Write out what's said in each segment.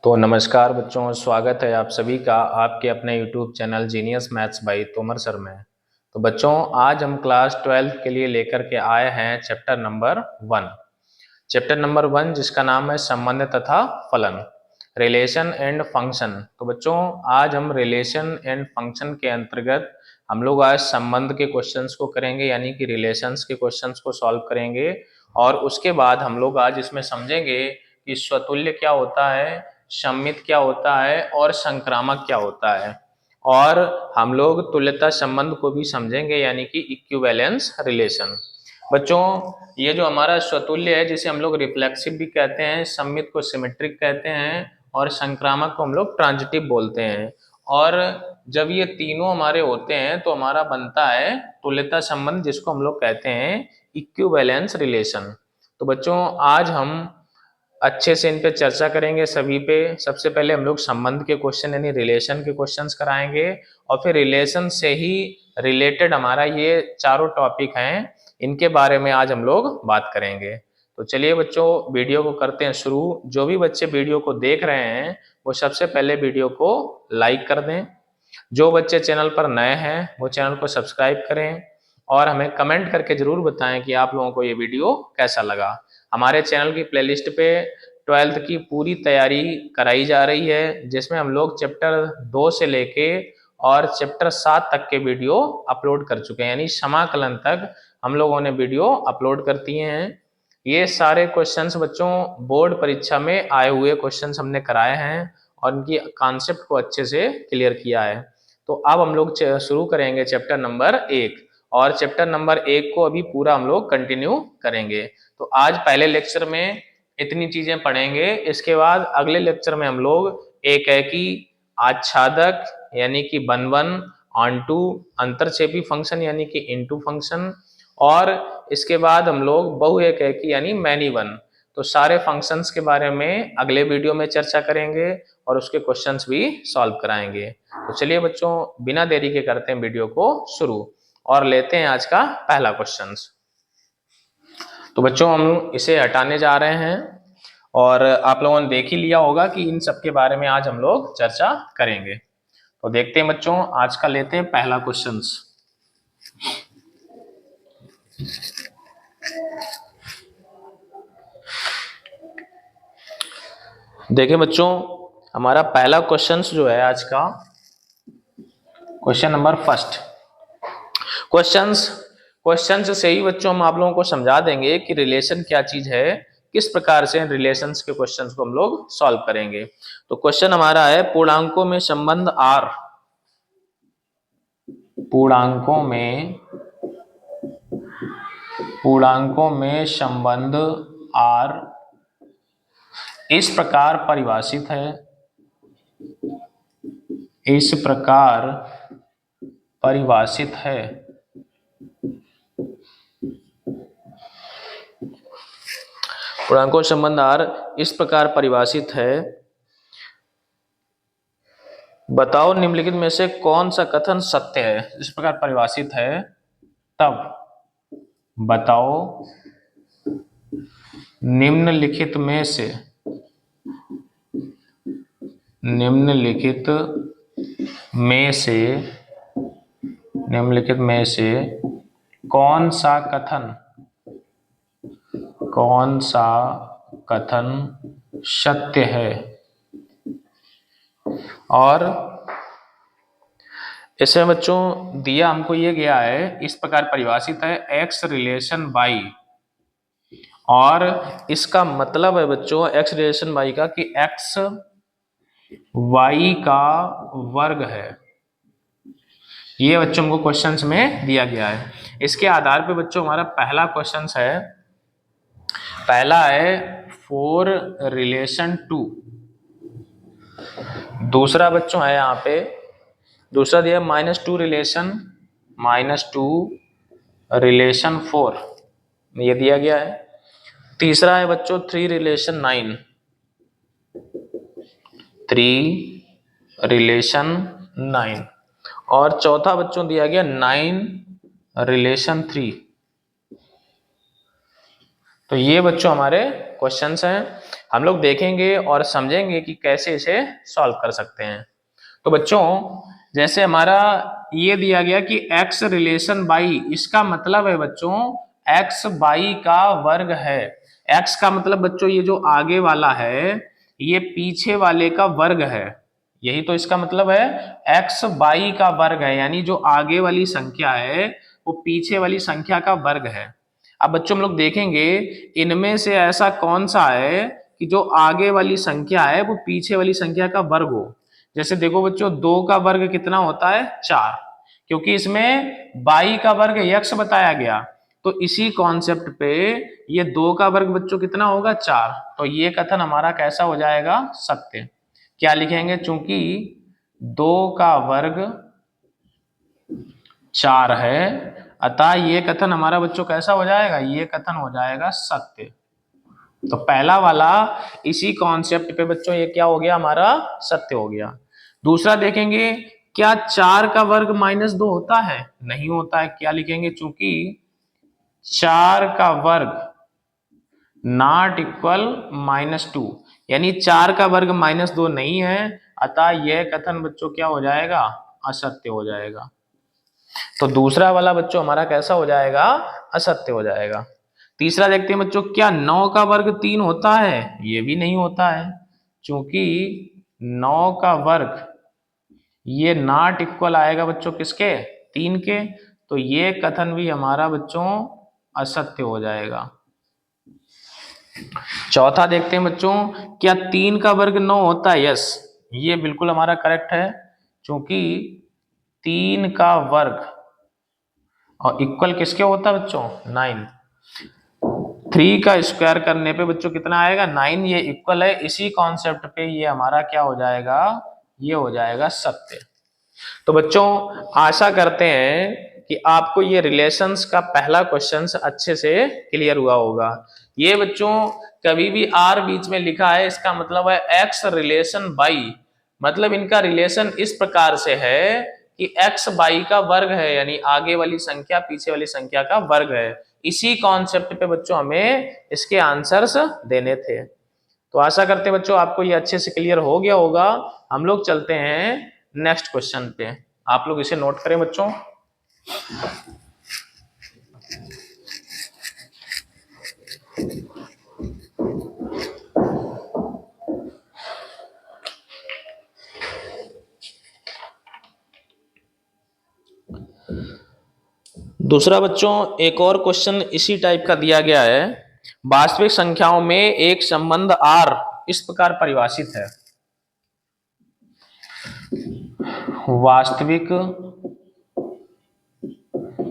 तो नमस्कार बच्चों, स्वागत है आप सभी का आपके अपने YouTube channel genius maths by Tomar sir में। तो बच्चों, आज हम क्लास 12 के लिए लेकर के आए हैं चैप्टर नंबर 1 जिसका नाम है संबंध तथा फलन, रिलेशन एंड फंक्शन। तो बच्चों, आज हम रिलेशन एंड फंक्शन के अंतर्गत हम लोग आज संबंध के क्वेश्चंस को करेंगे, यानी कि रिलेशंस के क्वेश्चंस को सॉल्व करेंगे। और उसके बाद हम लोग आज इसमें समझेंगे कि स्वतुल्य क्या होता है, सम्मित क्या होता है और संक्रामक क्या होता है। और हम लोग तुल्यता संबंध को भी समझेंगे, यानी कि इक्विवेलेंस रिलेशन। बच्चों, ये जो हमारा स्वतुल्य है, जिसे हम लोग रिफ्लेक्सिव भी कहते हैं, सम्मित को सिमेट्रिक कहते हैं और संक्रामक को हम लोग ट्रांजिटिव बोलते हैं। और जब ये तीनों हमारे होते हैं तो हमारा बनता है तुल्यता संबंध, जिसको हम लोग कहते हैं इक्विवेलेंस रिलेशन। तो बच्चों, आज हम अच्छे से इन पे चर्चा करेंगे सभी पे। सबसे पहले हम लोग संबंध के क्वेश्चन यानी रिलेशन के क्वेश्चंस कराएंगे, और फिर रिलेशन से ही रिलेटेड हमारा ये चारों टॉपिक हैं, इनके बारे में आज हम लोग बात करेंगे। तो चलिए बच्चों, वीडियो को करते हैं शुरू। जो भी बच्चे वीडियो को देख रहे हैं वो सबसे पहले वीडियो को लाइक कर दें। जो बच्चे चैनल पर नए हैं वो चैनल को सब्सक्राइब करें और हमें कमेंट करके जरूर बताएं कि आप लोगों को ये वीडियो कैसा लगा। हमारे चैनल की प्लेलिस्ट पे 12th की पूरी तैयारी कराई जा रही है, जिसमें हम लोग चैप्टर 2 से लेके और चैप्टर 7 तक के वीडियो अपलोड कर चुके हैं, यानी समाकलन तक हम लोगों ने वीडियो अपलोड कर दिए हैं। ये सारे क्वेश्चंस बच्चों बोर्ड परीक्षा में आए हुए क्वेश्चंस हमने कराए हैं और उनकी कॉन्सेप्ट को अच्छे से क्लियर किया है। तो अब हम लोग शुरू करेंगे चैप्टर नंबर 1, और चैप्टर नंबर 1 को अभी पूरा हम लोग कंटिन्यू करेंगे। तो आज पहले लेक्चर में इतनी चीजें पढ़ेंगे, इसके बाद अगले लेक्चर में हम लोग एकेकी, आच्छादक यानी कि वन ऑनटू, अंतरक्षेपी फंक्शन यानी कि इनटू फंक्शन, और इसके बाद हम लोग बहु एकेकी यानी मैनी वन। तो सारे फंक्शंस के बारे में अगले वीडियो में चर्चा करेंगे और उसके क्वेश्चंस भी सॉल्व कराएंगे। तो चलिए बच्चों, बिना देरी के करते हैं वीडियो को शुरू और लेते हैं आज का पहला क्वेश्चन। तो बच्चों, हम इसे हटाने जा रहे हैं और आप लोगों ने देख ही लिया होगा कि इन सब के बारे में आज हम लोग चर्चा करेंगे। तो देखते हैं बच्चों, आज का लेते हैं पहला क्वेश्चन। देखिए बच्चों, हमारा पहला क्वेश्चन जो है आज का, क्वेश्चन नंबर फर्स्ट। क्वेश्चंस से ही बच्चों हम आप लोगों को समझा देंगे कि रिलेशन क्या चीज है, किस प्रकार से रिलेशंस के क्वेश्चंस को हम लोग सॉल्व करेंगे। तो क्वेश्चन हमारा है, पूर्णांकों में संबंध आर, पूर्णांकों में संबंध आर इस प्रकार परिभाषित है, इस प्रकार परिभाषित है। पूर्णांकों संबंध आर इस प्रकार परिभाषित है, बताओ निम्नलिखित में से कौन सा कथन सत्य है। इस प्रकार परिभाषित है तब बताओ निम्नलिखित में से कौन सा कथन सत्य है। और इसमें बच्चों दिया हमको ये गया है, इस प्रकार परिभाषित है x रिलेशन y, और इसका मतलब है बच्चों x रिलेशन y का कि x y का वर्ग है। ये बच्चों हमको क्वेश्चंस में दिया गया है। इसके आधार पे बच्चों हमारा पहला क्वेश्चन है, पहला है 4 रिलेशन 2। दूसरा बच्चों है यहाँ पे, दूसरा दिया -2 रिलेशन 4, ये दिया गया है। तीसरा है बच्चों 3 रिलेशन 9, और चौथा बच्चों दिया गया 9 रिलेशन 3। तो ये बच्चों हमारे क्वेश्चंस हैं। हम लोग देखेंगे और समझेंगे कि कैसे इसे सॉल्व कर सकते हैं। तो बच्चों जैसे हमारा ये दिया गया कि x रिलेशन बाई, इसका मतलब है बच्चों x बाई का वर्ग है। x का मतलब बच्चों ये जो आगे वाला है ये पीछे वाले का वर्ग है, यही तो इसका मतलब है। x बाई का वर्ग है, यानी जो आगे वाली संख्या है वो पीछे वाली संख्या का वर्ग है। अब बच्चों हम लोग देखेंगे इनमें से ऐसा कौन सा है कि जो आगे वाली संख्या है वो पीछे वाली संख्या का वर्ग हो। जैसे देखो बच्चों 2 का वर्ग कितना होता है 4, क्योंकि इसमें बाई का वर्ग यक्स बताया गया, तो इसी कॉन्सेप्ट पे ये 2 का वर्ग बच्चों कितना होगा 4, तो ये कथन हमारा कैसा हो जाएगा सत्य। क्या लिखेंगे, चूंकि 2 का वर्ग 4 है अतः ये कथन हमारा बच्चों कैसा हो जाएगा, ये कथन हो जाएगा सत्य। तो पहला वाला इसी कॉन्सेप्ट पे बच्चों ये क्या हो गया हमारा सत्य हो गया। दूसरा देखेंगे क्या 4 का वर्ग -2 होता है, नहीं होता है। क्या लिखेंगे, चूंकि 4 का वर्ग नॉट इक्वल -2, यानी 4 का वर्ग -2 नहीं है, अतः यह कथन बच्चों क्या हो जाएगा असत्य हो जाएगा। तो दूसरा वाला बच्चों हमारा कैसा हो जाएगा असत्य हो जाएगा। तीसरा देखते हैं बच्चों, क्या 9 का वर्ग 3 होता है, ये भी नहीं होता है, क्योंकि 9 का वर्ग ये नॉट इक्वल आएगा बच्चों किसके 3 के, तो ये कथन भी हमारा बच्चों असत्य हो जाएगा। चौथा देखते हैं बच्चों, क्या 3 का वर्ग 9 होता है, यस ये बिल्कुल हमारा करेक्ट है, क्योंकि 3 का वर्ग और इक्वल किसके होता है बच्चों 9। 3 का स्क्वायर करने पे बच्चों कितना आएगा 9, ये इक्वल है, इसी कॉन्सेप्ट पे ये हमारा क्या हो जाएगा, ये हो जाएगा सत्य। तो बच्चों आशा करते हैं कि आपको ये रिलेशंस का पहला क्वेश्चन अच्छे से क्लियर हुआ होगा। ये बच्चों कभी भी आर बीच में लिखा है इसका मतलब है एक्स रिलेशन बाई, मतलब इनका रिलेशन इस प्रकार से है कि एक्स बाई का वर्ग है, यानी आगे वाली संख्या पीछे वाली संख्या का वर्ग है। इसी कॉन्सेप्ट पे बच्चों हमें इसके आंसर्स देने थे। तो आशा करते हैं बच्चों आपको ये अच्छे से क्लियर हो गया होगा। हम लोग चलते हैं नेक्स्ट क्वेश्चन पे, आप लोग इसे नोट करें बच्चों। दूसरा बच्चों एक और क्वेश्चन इसी टाइप का दिया गया है। वास्तविक संख्याओं में एक संबंध R इस प्रकार परिभाषित है। वास्तविक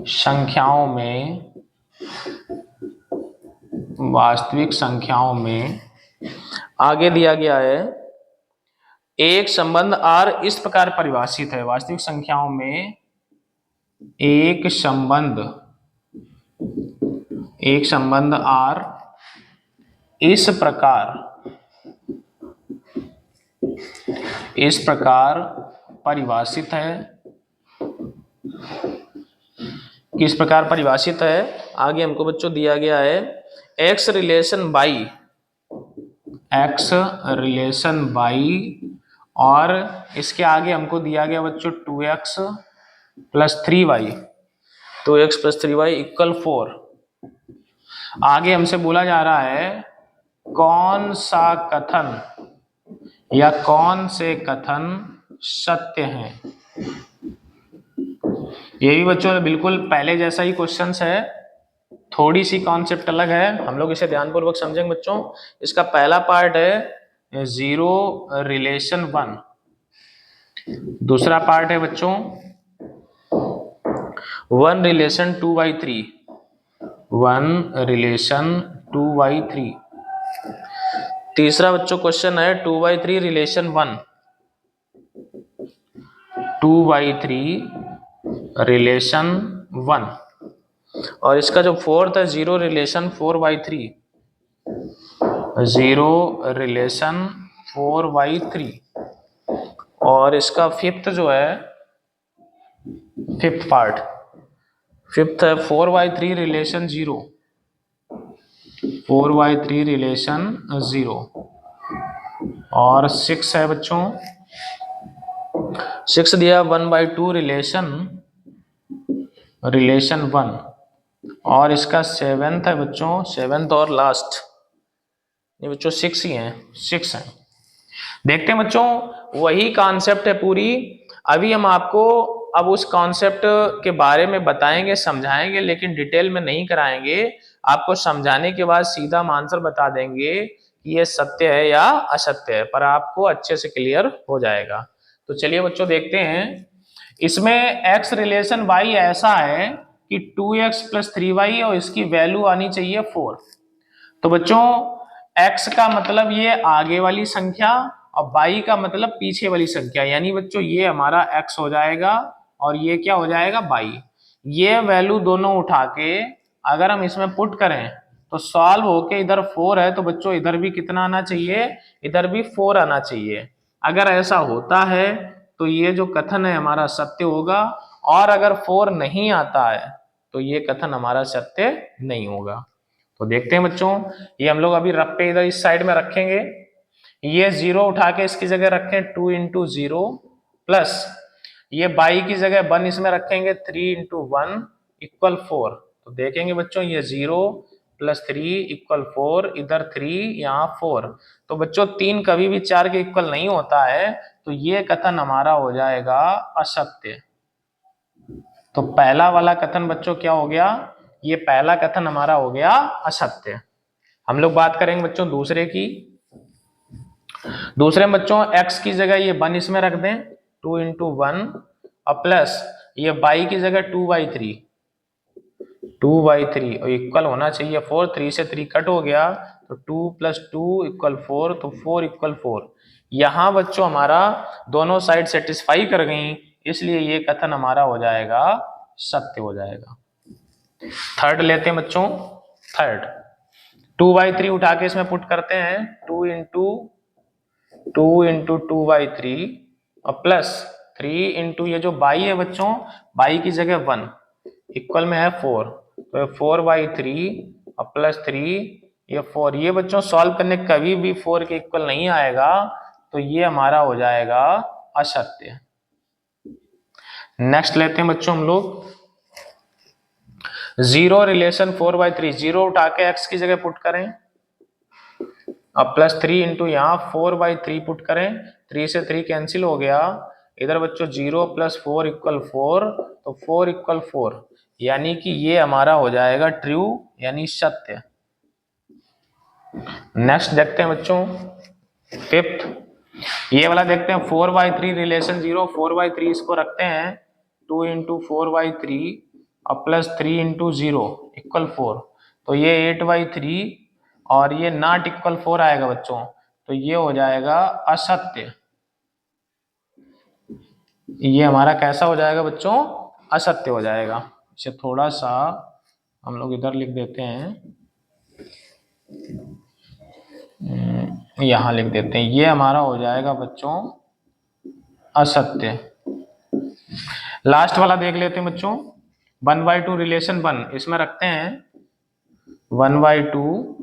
संख्याओं में आगे दिया गया है एक संबंध R इस प्रकार परिभाषित है। वास्तविक संख्याओं में एक संबंध R इस प्रकार परिभाषित है। किस प्रकार परिभाषित है, आगे हमको बच्चों दिया गया है x रिलेशन बाई और इसके आगे हमको दिया गया बच्चों 2x + 3y, 2x + 3y = 4। आगे हमसे बोला जा रहा है कौन सा कथन या कौन से कथन सत्य हैं। ये भी बच्चों बिल्कुल पहले जैसा ही क्वेश्चंस है, थोड़ी सी कॉन्सेप्ट अलग है, हम लोग इसे ध्यानपूर्वक समझेंगे बच्चों। इसका पहला पार्ट है 0 रिलेशन 1, दूसरा पार्ट है बच्चों 1 रिलेशन 2/3, 1 रिलेशन 2/3। तीसरा बच्चों क्वेश्चन है 2/3 रिलेशन 1, 2/3 रिलेशन 1, और इसका जो फोर्थ है 0 रिलेशन 4/3, 0 रिलेशन 4/3, और इसका फिफ्थ जो है फिफ्थ पार्ट, फिफ्थ है 4/3 रिलेशन 0, 4/3 रिलेशन 0। और 6 है बच्चों, 6 दिया 1/2 रिलेशन 1, और इसका 7th है बच्चों, 7th और लास्ट, ये बच्चों 6 ही है, 6 है। देखते हैं बच्चों, वही कॉन्सेप्ट है पूरी। अभी हम आपको अब उस कॉन्सेप्ट के बारे में बताएंगे, समझाएंगे, लेकिन डिटेल में नहीं कराएंगे। आपको समझाने के बाद सीधा हम आंसर बता देंगे कि ये सत्य है या असत्य है, पर आपको अच्छे से क्लियर हो जाएगा। तो चलिए बच्चों देखते हैं। इसमें x रिलेशन y ऐसा है कि 2x + 3y और इसकी वैल्यू आनी चाहिए 4। तो बच्चों x का मतलब ये आगे वाली संख्या और y का मतलब पीछे वाली संख्या, यानी बच्चों ये हमारा x हो जाएगा और ये क्या हो जाएगा y। ये वैल्यू दोनों उठा के अगर हम इसमें पुट करें तो सॉल्व होके इधर 4 है, तो बच्चों इधर भी कितना आना चाहिए, इधर भी 4 आना चाहिए। अगर ऐसा होता है तो ये जो कथन है हमारा सत्य होगा, और अगर 4 नहीं आता है तो ये कथन हमारा सत्य नहीं होगा। तो देखते हैं बच्चों, ये हम लोग अभी रफ पे इधर इस साइड में रखेंगे। ये 0 उठा के इसकी जगह रखें 2 × 0 प्लस ये बाई की जगह 1 इसमें रखेंगे 3 × 1 = 4। तो देखेंगे बच्चों ये 0 + 3 = 4, इधर 3 यहाँ 4। तो बच्चों 3 कभी भी 4 के इक्वल नहीं होता है, तो ये कथन हमारा हो जाएगा असत्य। तो पहला वाला कथन बच्चों क्या हो गया, ये पहला कथन हमारा हो गया असत्य। हम लोग बात करेंगे बच्चों दूसरे की। दूसरे में बच्चों x की जगह ये 1 इसमें रख दें 2 × 1 और प्लस ये y की जगह 2/3 और इक्वल होना चाहिए 4। 3 से 3 कट हो गया तो 2 + 2 = 4, तो 4 = 4। यहां बच्चों हमारा दोनों साइड सेटिस्फाई कर गई, इसलिए ये कथन हमारा हो जाएगा सत्य हो जाएगा। थर्ड लेते हैं बच्चों। थर्ड 2/3 उठा के इसमें पुट करते हैं 2 × 2/3 और प्लस 3 × ये जो बाई है बच्चों, बाई की जगह 1 इक्वल में है 4, तो 4/3 और प्लस 3 ये 4। ये बच्चों सॉल्व करने कभी भी 4 के इक्वल नहीं आएगा, तो ये हमारा हो जाएगा असत्य। नेक्स्ट लेते हैं बच्चों हम लोग 0 रिलेशन 4/3। 0 उठा के x की जगह पुट करें अब प्लस 3 × यहाँ 4/3 पुट करें, 3 से 3 कैंसिल हो गया। इधर बच्चों 0 + 4 = 4, तो 4 = 4, यानी कि ये हमारा हो जाएगा ट्रू यानी सत्य। नेक्स्ट देखते हैं बच्चों फिफ्थ, ये वाला देखते हैं 4/3 रिलेशन 0। 4/3 इसको रखते हैं 2 × 4/3 और प्लस 3 × 0 = 4, तो ये 8/3 और ये नॉट इक्वल 4 आएगा बच्चों, तो ये हो जाएगा असत्य। ये हमारा कैसा हो जाएगा बच्चों, असत्य हो जाएगा। इसे थोड़ा सा हम लोग इधर लिख देते हैं, यहां लिख देते हैं, ये हमारा हो जाएगा बच्चों असत्य। लास्ट वाला देख लेते हैं बच्चों 1/2 रिलेशन 1, इसमें रखते हैं 1/2,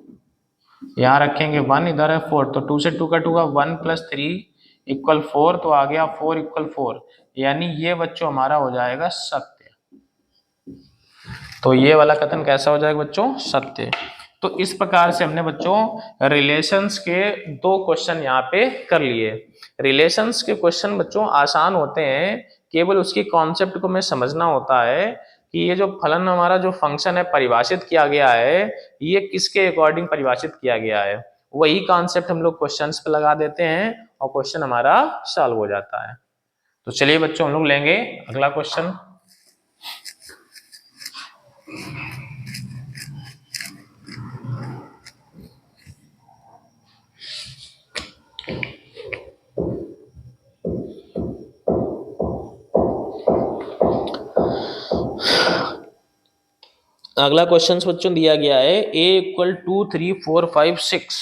यहाँ रखेंगे 1, इधर है 4, तो 2 से 2 कट होगा 1 + 3 = 4, तो आ गया 4 = 4, यानी ये बच्चों हमारा हो जाएगा सत्य। तो ये वाला कथन कैसा हो जाएगा बच्चों, सत्य। तो इस प्रकार से हमने बच्चों रिलेशंस के 2 क्वेश्चन यहाँ पे कर लिए। रिलेशंस के क्वेश्चन बच्चों आसान होते हैं, केवल उसकी कॉन्सेप्ट को हमें समझना होता है कि ये जो फलन हमारा जो फंक्शन है परिभाषित किया गया है, ये किसके अकॉर्डिंग परिभाषित किया गया है, वही कॉन्सेप्ट हम लोग क्वेश्चंस पे लगा देते हैं और क्वेश्चन हमारा सॉल्व हो जाता है। तो चलिए बच्चों हम लोग लेंगे अगला क्वेश्चन। अगला क्वेश्चन बच्चों दिया गया है a = 2 3 4 5 6।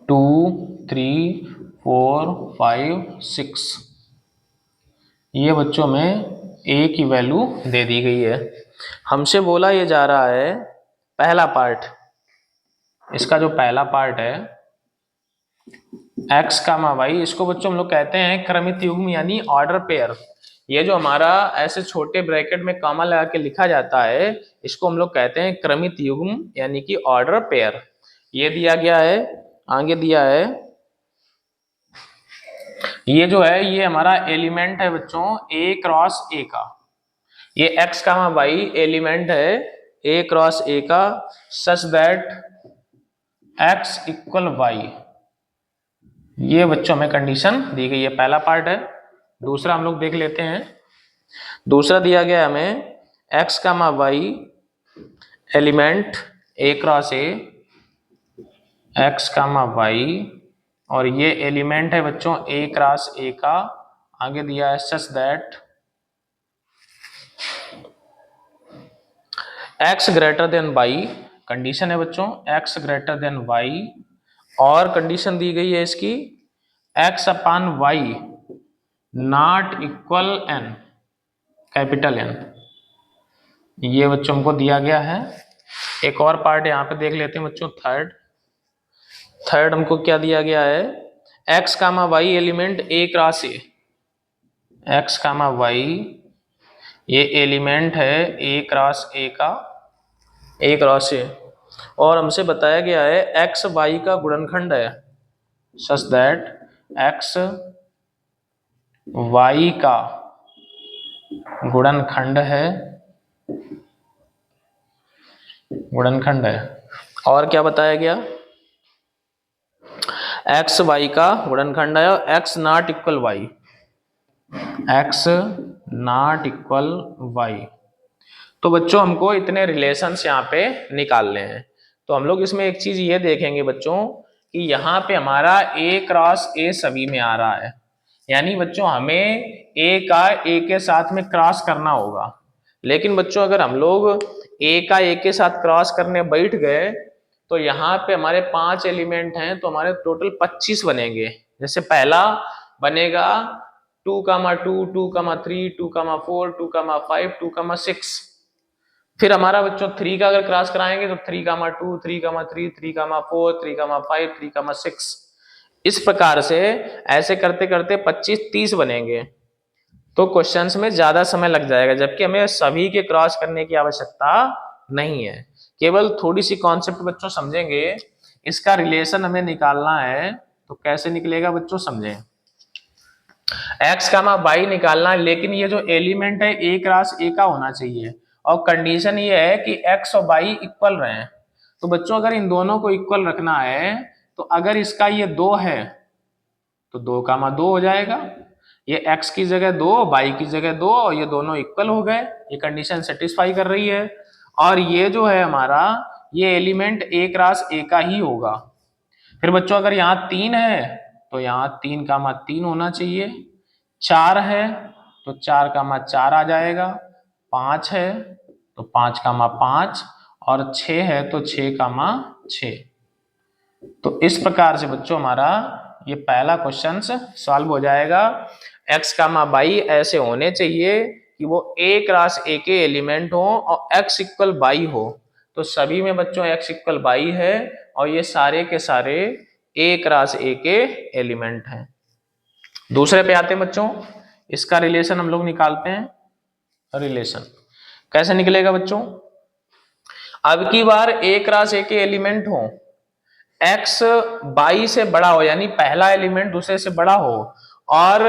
2 3 4 5 6, ये बच्चों में a की वैल्यू दे दी गई है। हमसे बोला ये जा रहा है पहला पार्ट, इसका जो पहला पार्ट है x कामा वाई, इसको बच्चों हम लोग कहते हैं क्रमित युग्म यानी ऑर्डर पेयर। ये जो हमारा ऐसे छोटे ब्रैकेट में कॉमा लगा के लिखा जाता है, इसको हम लोग कहते हैं क्रमित युग्म यानी कि ऑर्डर पेयर। ये दिया गया है, आगे दिया है, ये जो है ये हमारा एलिमेंट है बच्चों a क्रॉस a का। ये x कामा वाई एलिमेंट है a क्रॉस a का, such that x equal y. ये बच्चों में कंडीशन दी गई है, पहला पार्ट है। दूसरा हम लोग देख लेते हैं। दूसरा दिया गया हमें x comma y element a cross a, x comma y, और ये एलिमेंट है बच्चों a क्रॉस a का। आगे दिया है such that x greater than y, condition है बच्चों x ग्रेटर देन y, और कंडीशन दी गई है इसकी x upon y not equal n, capital N। ये बच्चों हमको दिया गया है। एक और पार्ट यहाँ पे देख लेते हैं बच्चों, थर्ड हमको क्या दिया गया है, x comma y element a cross a, x comma y ये एलिमेंट है a क्रॉस a का, a क्रॉस a, और हमसे बताया गया है x y का गुणनखंड है, सच दैट x y का गुणनखंड है, गुणनखंड है। और क्या बताया गया, x y का गुणनखंड है और x not equal y, x not equal y। तो बच्चों हमको इतने रिलेशंस यहाँ पे निकालने हैं। तो हम लोग इसमें एक चीज ये देखेंगे बच्चों कि यहाँ पे हमारा a क्रॉस a सभी में आ रहा है, यानी बच्चों हमें a का a के साथ में क्रॉस करना होगा। लेकिन बच्चों अगर हम लोग a का a के साथ क्रॉस करने बैठ गए तो यहाँ पे हमारे 5 एलिमेंट हैं, तो हमारे टोटल 25 बनेंगे। जैसे पहला बनेगा 2,2, 2,3, 2,4, 2,5, 2,6। फिर हमारा बच्चों 3 का अगर क्रॉस कराएंगे तो 3,2, 3,3, 3,4, 3,5, 3,6। इस प्रकार से ऐसे करते करते 25-30 बनेंगे। तो क्वेश्चंस में ज्यादा समय लग जाएगा, जबकि हमें सभी के क्रॉस करने की आवश्यकता नहीं है। केवल थोड़ी सी कॉन्सेप्ट बच्चों समझेंगे, इसका रिलेशन हमें निकालना है। तो कैसे निकलेगा बच्चों समझें, x कामा y निकालना है, लेकिन ये जो एलिमेंट है a क्रॉस a का होना चाहिए, और कंडीशन ये है कि x और y इक्वल रहे। तो बच्चों अगर इन दोनों को इक्वल रखना है, तो अगर इसका ये 2 है तो 2,2 हो जाएगा, ये x की जगह 2, y की जगह 2, और ये दोनों इक्वल हो गए। ये कंडीशन सेटिस्फाई कर रही है। और ये जो है हमारा ये एलिमेंट a क्रॉस a का ही होगा। फिर बच्चों अगर यहाँ 3 है तो यहाँ 3,3 होना चाहिए, 4 है तो 4,4 आ जाएगा, 5 है तो 5,5, और 6 है तो 6,6। तो इस प्रकार से बच्चों हमारा ये पहला क्वेश्चन सॉल्व हो जाएगा। x कामा वाई ऐसे होने चाहिए कि वो a क्रॉस a के एलिमेंट हो और x इक्वल वाई हो। तो सभी में बच्चों x इक्वल वाई है, और ये सारे के सारे a क्रॉस a के एलिमेंट हैं। दूसरे पे आते हैं बच्चों, इसका रिलेशन हम लोग निकालते हैं। रिलेशन कैसे निकलेगा बच्चों, अब की बार a क्रॉस a के एलिमेंट हो, x y से बड़ा हो, यानी पहला एलिमेंट दूसरे से बड़ा हो, और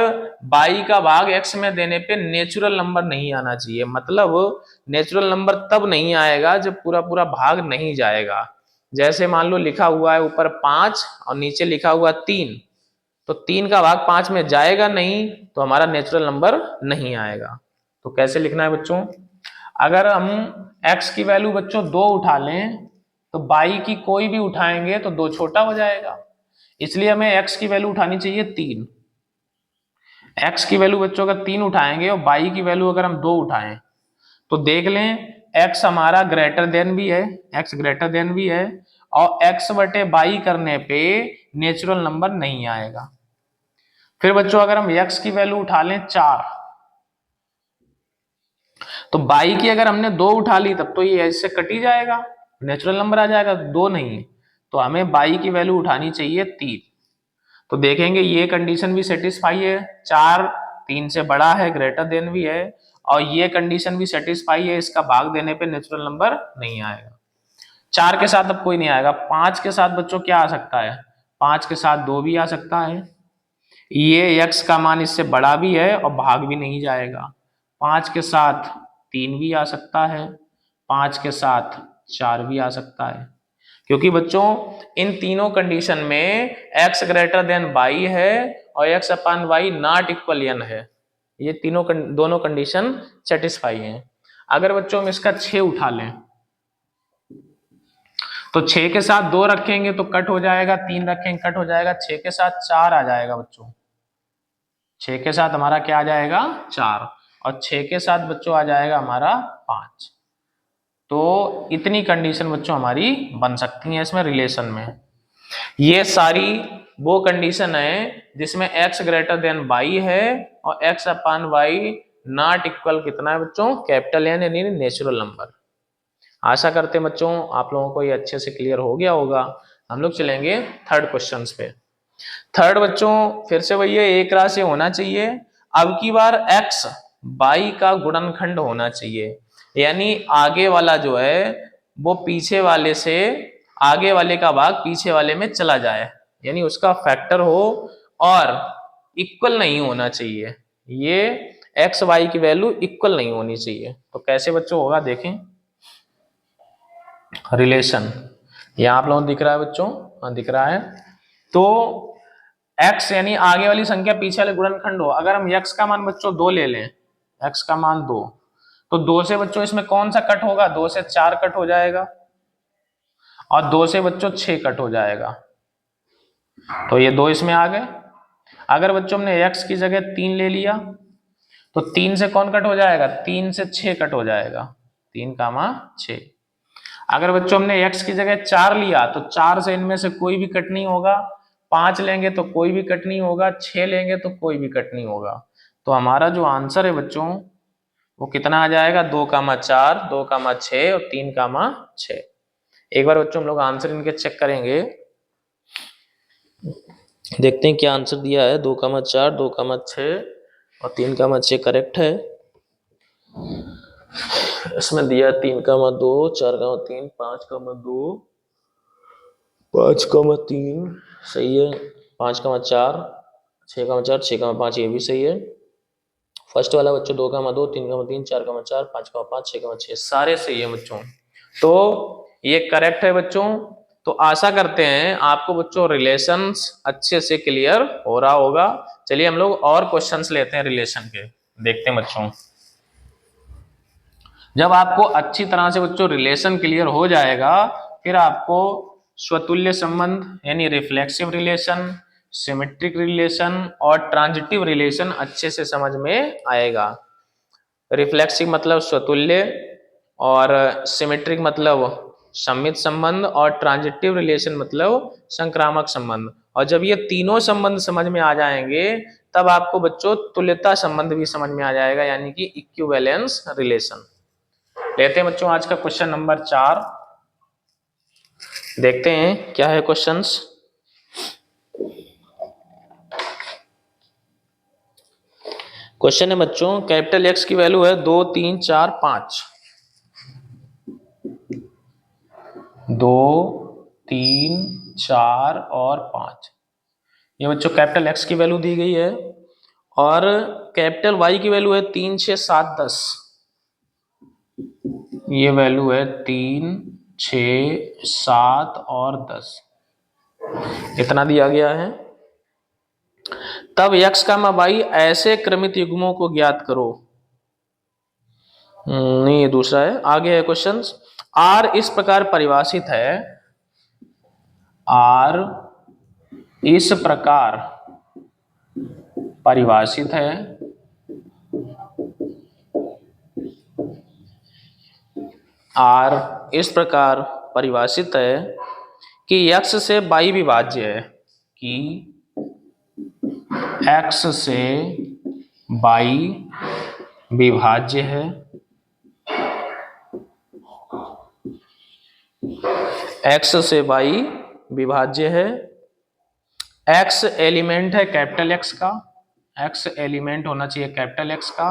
y का भाग x में देने पे नेचुरल नंबर नहीं आना चाहिए। मतलब नेचुरल नंबर तब नहीं आएगा जब पूरा पूरा भाग नहीं जाएगा। जैसे मान लो लिखा हुआ है ऊपर 5 और नीचे लिखा हुआ 3, तो 3 का भाग 5 में जाएगा नहीं, तो हमारा नेचुरल नंबर नहीं आएगा। तो कैसे लिखना है बच्चों, अगर हम x की वैल्यू बच्चों 2 उठा लें तो y की कोई भी उठाएंगे तो 2 छोटा हो जाएगा, इसलिए हमें x की वैल्यू उठानी चाहिए 3। x की वैल्यू बच्चों अगर 3 उठाएंगे और y की वैल्यू अगर हम 2 उठाएं तो देख लें x हमारा ग्रेटर देन भी है, x ग्रेटर देन भी है, और x बटे y करने पे नेचुरल नंबर नहीं आएगा। फिर बच्चों अगर हम x की वैल्यू उठा लें 4, तो y की अगर हमने 2 उठा ली तब तो ये ऐसे कट ही जाएगा, नेचुरल नंबर आ जाएगा, 2 नहीं, तो हमें बाई की वैल्यू उठानी चाहिए 3। तो देखेंगे ये कंडीशन भी सेटिस्फाई है, 4 3 से बड़ा है, ग्रेटर देन भी है, और ये कंडीशन भी सेटिस्फाई है, इसका भाग देने पे नेचुरल नंबर नहीं आएगा। 4 के साथ अब कोई नहीं आएगा, 5 के साथ बच्चों क्या आ सकता है, 5 के साथ 2 भी आ सकता है, ये x का मान इससे बड़ा भी है और भाग भी नहीं जाएगा। 5 के साथ 3 भी आ सकता है, 5 के साथ 4 भी आ सकता है, क्योंकि बच्चों इन तीनों कंडीशन में x ग्रेटर देन y है और x upon y not equal n है। ये तीनों दोनों कंडीशन सेटिस्फाई हैं। अगर बच्चों हम इसका 6 उठा लें तो 6 के साथ 2 रखेंगे तो कट हो जाएगा, 3 रखेंगे कट हो जाएगा, 6 के साथ 4 आ जाएगा बच्चों, 6 के साथ हमारा क्या आ जाएगा 4, और 6 के साथ बच्चों आ जाएगा हमारा 5। तो इतनी कंडीशन बच्चों हमारी बन सकती हैं इसमें रिलेशन में। ये सारी वो कंडीशन है जिसमें x ग्रेटर देन y है और x upon y not equal कितना है बच्चों, कैपिटल एन यानी नेचुरल नंबर। आशा करते हैं बच्चों आप लोगों को ये अच्छे से क्लियर हो गया होगा। हम लोग चलेंगे थर्ड क्वेश्चन पे। थर्ड बच्चों फिर से वही है, एक राशि होना चाहिए, अब की बार x y का गुणनखंड होना चाहिए, यानी आगे वाला जो है वो पीछे वाले से, आगे वाले का भाग पीछे वाले में चला जाए, यानी उसका फैक्टर हो और इक्वल नहीं होना चाहिए, ये x y की वैल्यू इक्वल नहीं होनी चाहिए। तो कैसे बच्चों होगा देखें, रिलेशन यहां आप लोगों को दिख रहा है बच्चों, हाँ दिख रहा है। तो x यानी आगे वाली संख्या पीछे वाले गुणनखंड हो, अगर हम x का मान बच्चों 2 ले लें, x का मान 2, तो 2 से बच्चों इसमें कौन सा कट होगा, 2 से 4 कट हो जाएगा और 2 से बच्चों 6 कट हो जाएगा, तो ये 2 इसमें आ गए। अगर बच्चों हमने x की जगह 3 ले लिया तो 3 से कौन कट हो जाएगा, 3 से 6 कट हो जाएगा, 3 कामा 6। अगर बच्चों हमने x की जगह 4 लिया तो 4 से इनमें से कोई भी कट नहीं होगा, 5 लेंगे तो कोई भी कट नहीं होगा, 6 लेंगे तो कोई भी कट नहीं होगा। तो हमारा जो आंसर है बच्चों वो कितना आ जाएगा, 2 कामा 4, 2 कामा 6 और 3 कामा 6। एक बार बच्चों हम लोग आंसर इनके चेक करेंगे, देखते हैं क्या आंसर दिया है। 2 कामा 4, 2 कामा 6 और 3 कामा 6 करेक्ट है। इसमें दिया 3 कामा 2, 4 कामा 3, 5 कामा 2, 5 कामा 3 सही है, 5 कामा 4, 6 कामा 4, 6 कामा 5 ये भी सही है। फर्स्ट वाला बच्चों 2 कामा 2, 3 कामा 3, 4 कामा 4, 5 कामा 5, 6 कामा 6 सारे सही है बच्चों, तो ये करेक्ट है बच्चों। तो आशा करते हैं आपको बच्चों रिलेशंस अच्छे से क्लियर हो रहा होगा। चलिए हम लोग और क्वेश्चंस लेते हैं रिलेशन के, देखते हैं बच्चों। जब आपको अच्छी तरह से बच्चों रिलेशन क्लियर हो जाएगा, फिर आपको स्वतुल्य संबंध यानी रिफ्लेक्सिव रिलेशन, सिमेट्रिक रिलेशन और ट्रांजिटिव रिलेशन अच्छे से समझ में आएगा। रिफ्लेक्सिव मतलब स्वतुल्य, और सिमेट्रिक मतलब सममित संबंध, और ट्रांजिटिव रिलेशन मतलब संक्रामक संबंध। और जब ये तीनों संबंध समझ में आ जाएंगे तब आपको बच्चों तुल्यता संबंध भी समझ में आ जाएगा, यानी कि इक्विवेलेंस रिलेशन। लेते हैं बच्चों आज का क्वेश्चन नंबर 4, देखते हैं क्या है क्वेश्चंस। क्वेश्चन है बच्चों, कैपिटल एक्स की वैल्यू है 2 3 4 5, 2 3 4 और 5, ये बच्चों कैपिटल एक्स की वैल्यू दी गई है, और कैपिटल वाई की वैल्यू है 3 6 7 10, ये वैल्यू है 3 6 7 और 10, इतना दिया गया है। तब x का y ऐसे क्रमित युग्मों को ज्ञात करो। नहीं ये दूसरा है, आगे है क्वेश्चन। r इस प्रकार परिभाषित है, r इस प्रकार परिभाषित है, r इस प्रकार परिभाषित है कि x से y विभाज्य है, कि x से y विभाज्य है, x से y विभाज्य है, x एलिमेंट है कैपिटल X का, x एलिमेंट होना चाहिए कैपिटल X का,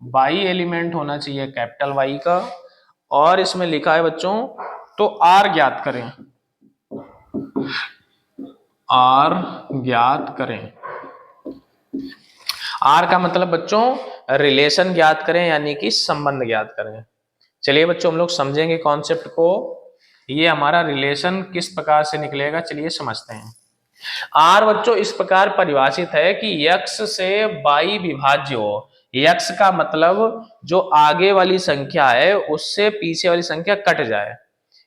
y एलिमेंट होना चाहिए कैपिटल Y का, और इसमें लिखा है बच्चों तो r ज्ञात करें, r ज्ञात करें। r का मतलब बच्चों रिलेशन ज्ञात करें यानी कि संबंध ज्ञात करें। चलिए बच्चों हम लोग समझेंगे कॉन्सेप्ट को, ये हमारा रिलेशन किस प्रकार से निकलेगा चलिए समझते हैं। आर बच्चों इस प्रकार परिभाषित है कि x से y विभाज्य हो। x का मतलब जो आगे वाली संख्या है उससे पीछे वाली संख्या कट जाए।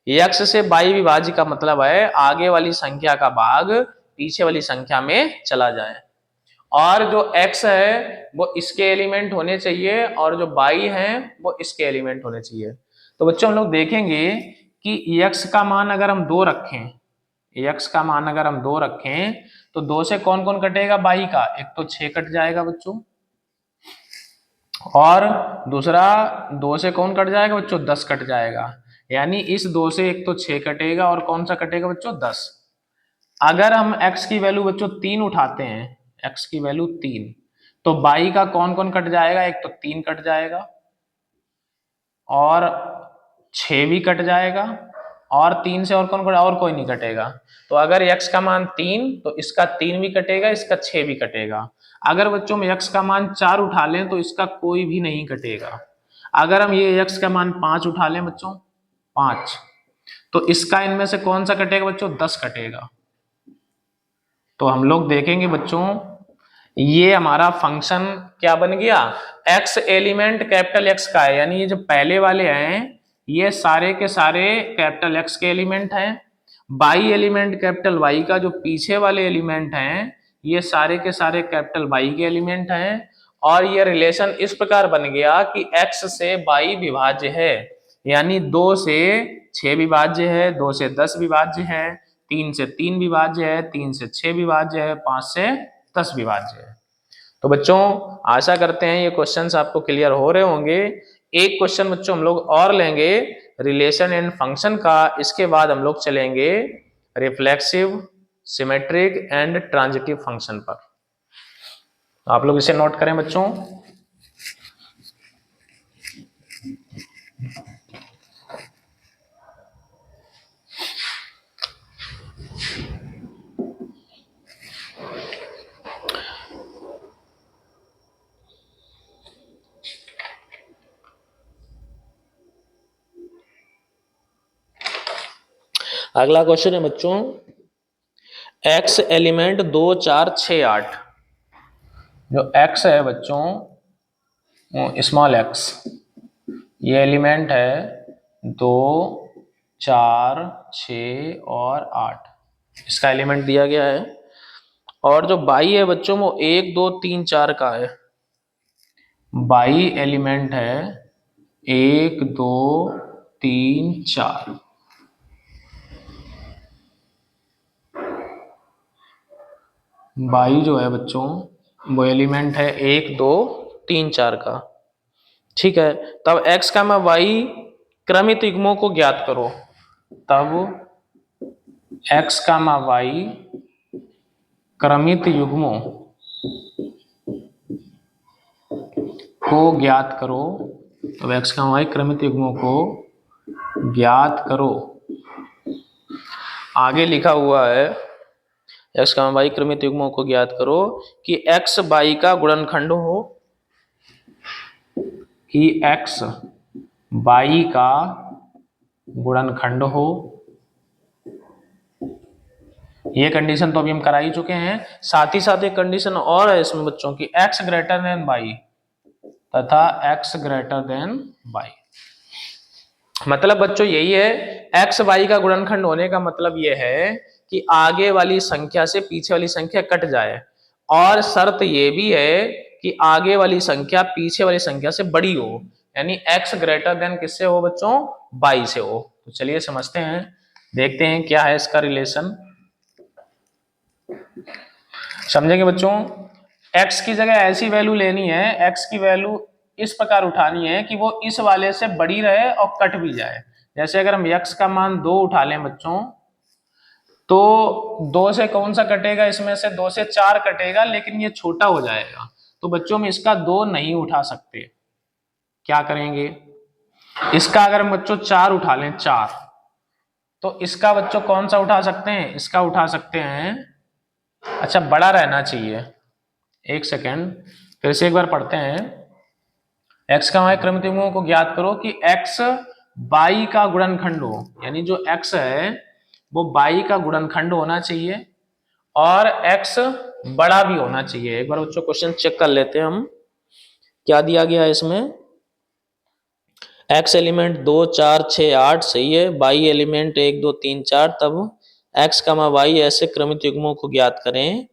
x से y विभाज्य का मतलब है आगे वाली संख्या का भाग पीछे वाली संख्या में चला जाए, और जो x है वो इसके एलिमेंट होने चाहिए और जो y है वो इसके एलिमेंट होने चाहिए। तो बच्चों हम लोग देखेंगे कि x का मान अगर हम 2 रखें, x का मान अगर हम 2 रखें तो 2 से कौन कौन कटेगा y का, एक तो 6 कट जाएगा बच्चों, और दूसरा 2 से कौन कट जाएगा बच्चों 10 कट जाएगा, यानी इस 2 से एक तो 6 कटेगा और कौन सा कटेगा बच्चों 10। अगर हम x की वैल्यू बच्चों 3 उठाते हैं, x की वैल्यू 3, तो y का कौन कौन कट जाएगा, एक तो 3 कट जाएगा और 6 भी कट जाएगा, और 3 से और कौन कट, और कोई नहीं कटेगा। तो अगर x का मान 3 तो इसका 3 भी कटेगा, इसका 6 भी कटेगा। अगर बच्चों हम x का मान 4 उठा लें तो इसका कोई भी नहीं कटेगा। अगर हम ये x का मान 5 उठा लें बच्चों 5, तो इसका इनमें से कौन सा कटेगा बच्चों 10 कटेगा। तो हम लोग देखेंगे बच्चों ये हमारा फंक्शन क्या बन गया, x एलिमेंट कैपिटल X का है, यानी ये जो पहले वाले हैं ये सारे के सारे कैपिटल X के एलिमेंट हैं, y एलिमेंट कैपिटल Y का जो पीछे वाले एलिमेंट हैं ये सारे के सारे कैपिटल Y के एलिमेंट हैं, और ये रिलेशन इस प्रकार बन गया कि x से y विभाज्य है, यानी 2 से 6 विभाज्य है, 2 से 10 विभाज्य है, 3 से 3 विभाज्य है, 3 से 6 विभाज्य है, 5 से 10 विभाज्य है। तो बच्चों आशा करते हैं ये क्वेश्चंस आपको क्लियर हो रहे होंगे। एक क्वेश्चन बच्चों हम लोग और लेंगे रिलेशन एंड फंक्शन का, इसके बाद हम लोग चलेंगे reflexive, symmetric and transitive function पर। आप लोग इसे नोट करें बच्चों। अगला क्वेश्चन है बच्चों x एलिमेंट 2 4 6 8, जो x है बच्चों स्मॉल x, ये एलिमेंट है 2 4 6 और 8, इसका एलिमेंट दिया गया है, और जो बाई है बच्चों वो 1 2 3 4 का है। बाई एलिमेंट है 1 2 3 4, बाई जो है बच्चों वो एलिमेंट है 1 2 3 4 का। ठीक है, तब x का मैं y क्रमित युग्मों को ज्ञात करो, तब x का मैं y क्रमित युग्मों को ज्ञात करो, तब x का y क्रमित युग्मों को ज्ञात करो। आगे लिखा हुआ है x का y क्रमित युग्मों को ज्ञात करो कि x y का गुणनखंड हो, कि x y का गुणनखंड हो। ये कंडीशन तो अभी हम करा ही चुके हैं, साथ ही साथ एक कंडीशन और है इसमें बच्चों की x ग्रेटर देन y तथा x ग्रेटर देन y। मतलब बच्चों यही है, x y का गुणनखंड होने का मतलब यह है कि आगे वाली संख्या से पीछे वाली संख्या कट जाए, और शर्त यह भी है कि आगे वाली संख्या पीछे वाली संख्या से बड़ी हो, यानी x ग्रेटर देन किससे हो बच्चों y से हो। तो चलिए समझते हैं, देखते हैं क्या है इसका रिलेशन। समझेंगे बच्चों, x की जगह ऐसी वैल्यू लेनी है, x की वैल्यू इस प्रकार उठानी है कि वो इस वाले से बड़ी रहे और कट भी जाए। जैसे अगर हम x का मान 2 उठा लें बच्चों, तो 2 से कौन सा कटेगा, इसमें से 2 से 4 कटेगा, लेकिन ये छोटा हो जाएगा। तो बच्चों हम इसका 2 नहीं उठा सकते। क्या करेंगे, इसका अगर हम बच्चों 4 उठा लें, 4, तो इसका बच्चों कौन सा उठा सकते हैं, इसका उठा सकते हैं, अच्छा बड़ा रहना चाहिए। एक सेकेंड, फिर से एक बार पढ़ते हैं। x का मान क्रमिक युग्मों को ज्ञात करो कि x y का गुणनखंड हो, यानी जो x है वो y का गुणनखंड होना चाहिए और x बड़ा भी होना चाहिए। एक बार बच्चों क्वेश्चन चेक कर लेते हैं हम, क्या दिया गया है इसमें। x एलिमेंट 2 4 6 8 सही है, y एलिमेंट 1 2 3 4, तब x y ऐसे क्रमिक युग्मों को ज्ञात करें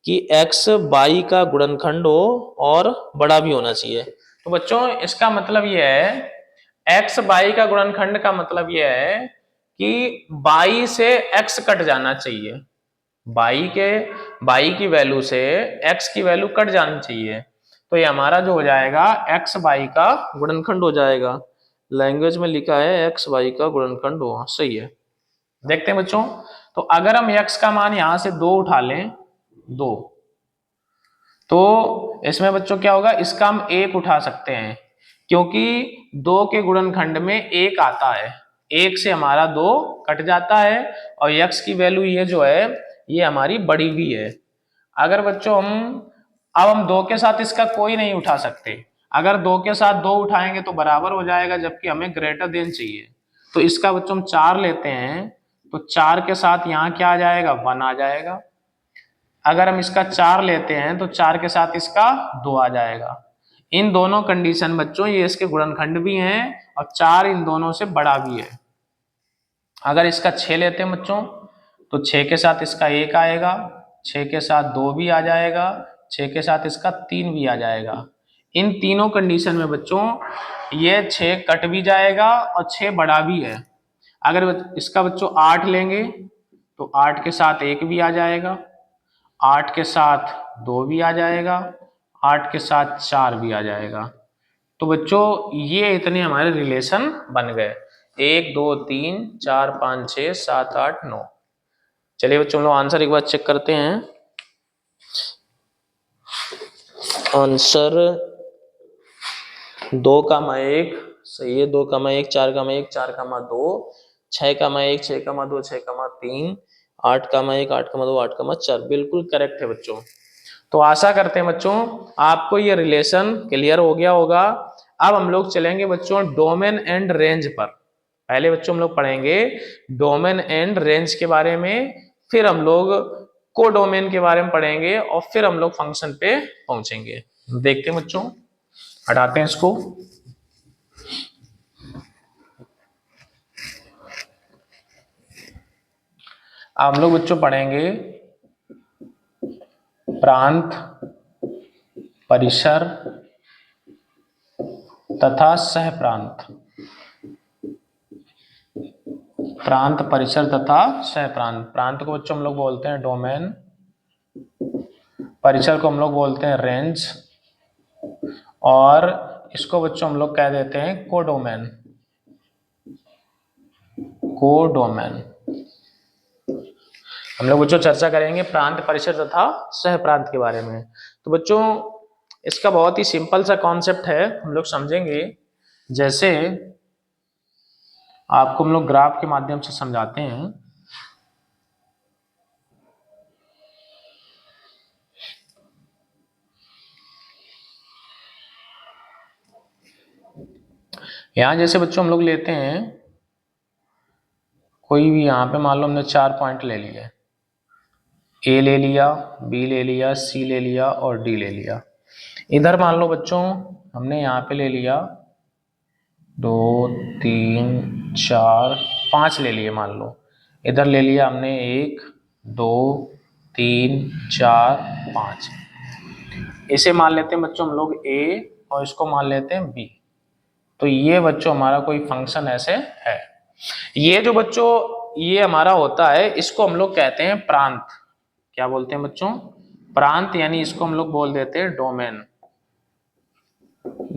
कि x y का गुणनखंड हो और बड़ा भी होना चाहिए। तो बच्चों इसका मतलब यह है, x y का गुणनखंड का मतलब यह है कि y से x कट जाना चाहिए, y की वैल्यू से x की वैल्यू कट जानी चाहिए। तो ये हमारा जो हो जाएगा x y का गुणनखंड हो जाएगा। लैंग्वेज में लिखा है x y का गुणनखंड हो, सही है। देखते हैं बच्चों, तो अगर हम x का मान यहां से 2 उठा लें, 2, तो इसमें बच्चों क्या होगा, इसका हम 1 उठा सकते हैं, क्योंकि 2 के गुणनखंड में 1 आता है, 1 से हमारा 2 कट जाता है और x की वैल्यू ये जो है ये हमारी बड़ी भी है। अगर बच्चों हम 2 के साथ इसका कोई नहीं उठा सकते, अगर 2 के साथ 2 उठाएंगे तो बराबर हो जाएगा, जबकि हमें ग्रेटर देन चाहिए। तो इसका बच्चों हम 4 लेते हैं, तो 4 के साथ यहाँ क्या आ जाएगा, 1 आ जाएगा। अगर हम इसका 4 लेते हैं तो 4 के साथ इसका 2 आ जाएगा। इन दोनों कंडीशन बच्चों ये इसके गुणनखंड भी हैं और 4 इन दोनों से बड़ा भी है। अगर इसका 6 लेते हैं बच्चों, तो 6 के साथ इसका 1 आएगा, 6 के साथ 2 भी आ जाएगा, 6 के साथ इसका 3 भी आ जाएगा। इन तीनों कंडीशन में बच्चों ये 6 कट भी जाएगा और 6 बड़ा भी है। अगर इसका बच्चों 8 लेंगे तो 8 के साथ 1 भी आ जाएगा, 8 के साथ 2 भी आ जाएगा, 8 के साथ 4 भी आ जाएगा। तो बच्चों ये इतने हमारे रिलेशन बन गए, 1 2 3 4 5 6 7 8 9। चलिए बच्चों हम लोग आंसर एक बार चेक करते हैं। आंसर 2,1 सही है, 2,1 4,1 4,2 6,1 6,2 6,3 8,1 8,2 8,4 बिल्कुल करेक्ट है बच्चों। तो आशा करते हैं बच्चों आपको ये रिलेशन क्लियर हो गया होगा। अब हम लोग चलेंगे बच्चों डोमेन एंड रेंज पर। पहले बच्चों हम लोग पढ़ेंगे डोमेन एंड रेंज के बारे में, फिर हम लोग कोडोमेन के बारे में पढ़ेंगे और फिर हम लोग फंक्शन पे पहुंचेंगे। देखते हैं बच्चों, हटाते हैं इसको। हम लोग बच्चों पढ़ेंगे प्रांत, परिसर तथा सहप्रांत। प्रांत, परिसर तथा सहप्रांत। प्रांत को बच्चों हम लोग बोलते हैं डोमेन, परिसर को हम लोग बोलते हैं रेंज, और इसको बच्चों हम लोग कह देते हैं कोडोमेन। कोडोमेन हम लोग बच्चों चर्चा करेंगे प्रांत, परिसर तथा सहप्रांत के बारे में। तो बच्चों इसका बहुत ही सिंपल सा कॉन्सेप्ट है, हम लोग समझेंगे। जैसे आपको हम लोग ग्राफ के माध्यम से समझाते हैं। यहां जैसे बच्चों हम लोग लेते हैं कोई भी, यहां पे मान लो हमने 4 पॉइंट ले लिए, ए ले लिया, बी ले लिया, सी ले लिया और डी ले लिया। इधर मान लो बच्चों हमने यहाँ पे ले लिया 2 3 4 5 ले लिए, मान लो इधर ले लिया हमने 1 2 3 4 5। इसे मान लेते हैं बच्चों हम लोग ए और इसको मान लेते हैं बी। तो ये बच्चों हमारा कोई फंक्शन ऐसे है। ये जो बच्चों ये हमारा होता है इसको हम लोग कहते हैं प्रांत। क्या बोलते हैं बच्चों, प्रांत, यानी इसको हम लोग बोल देते हैं डोमेन।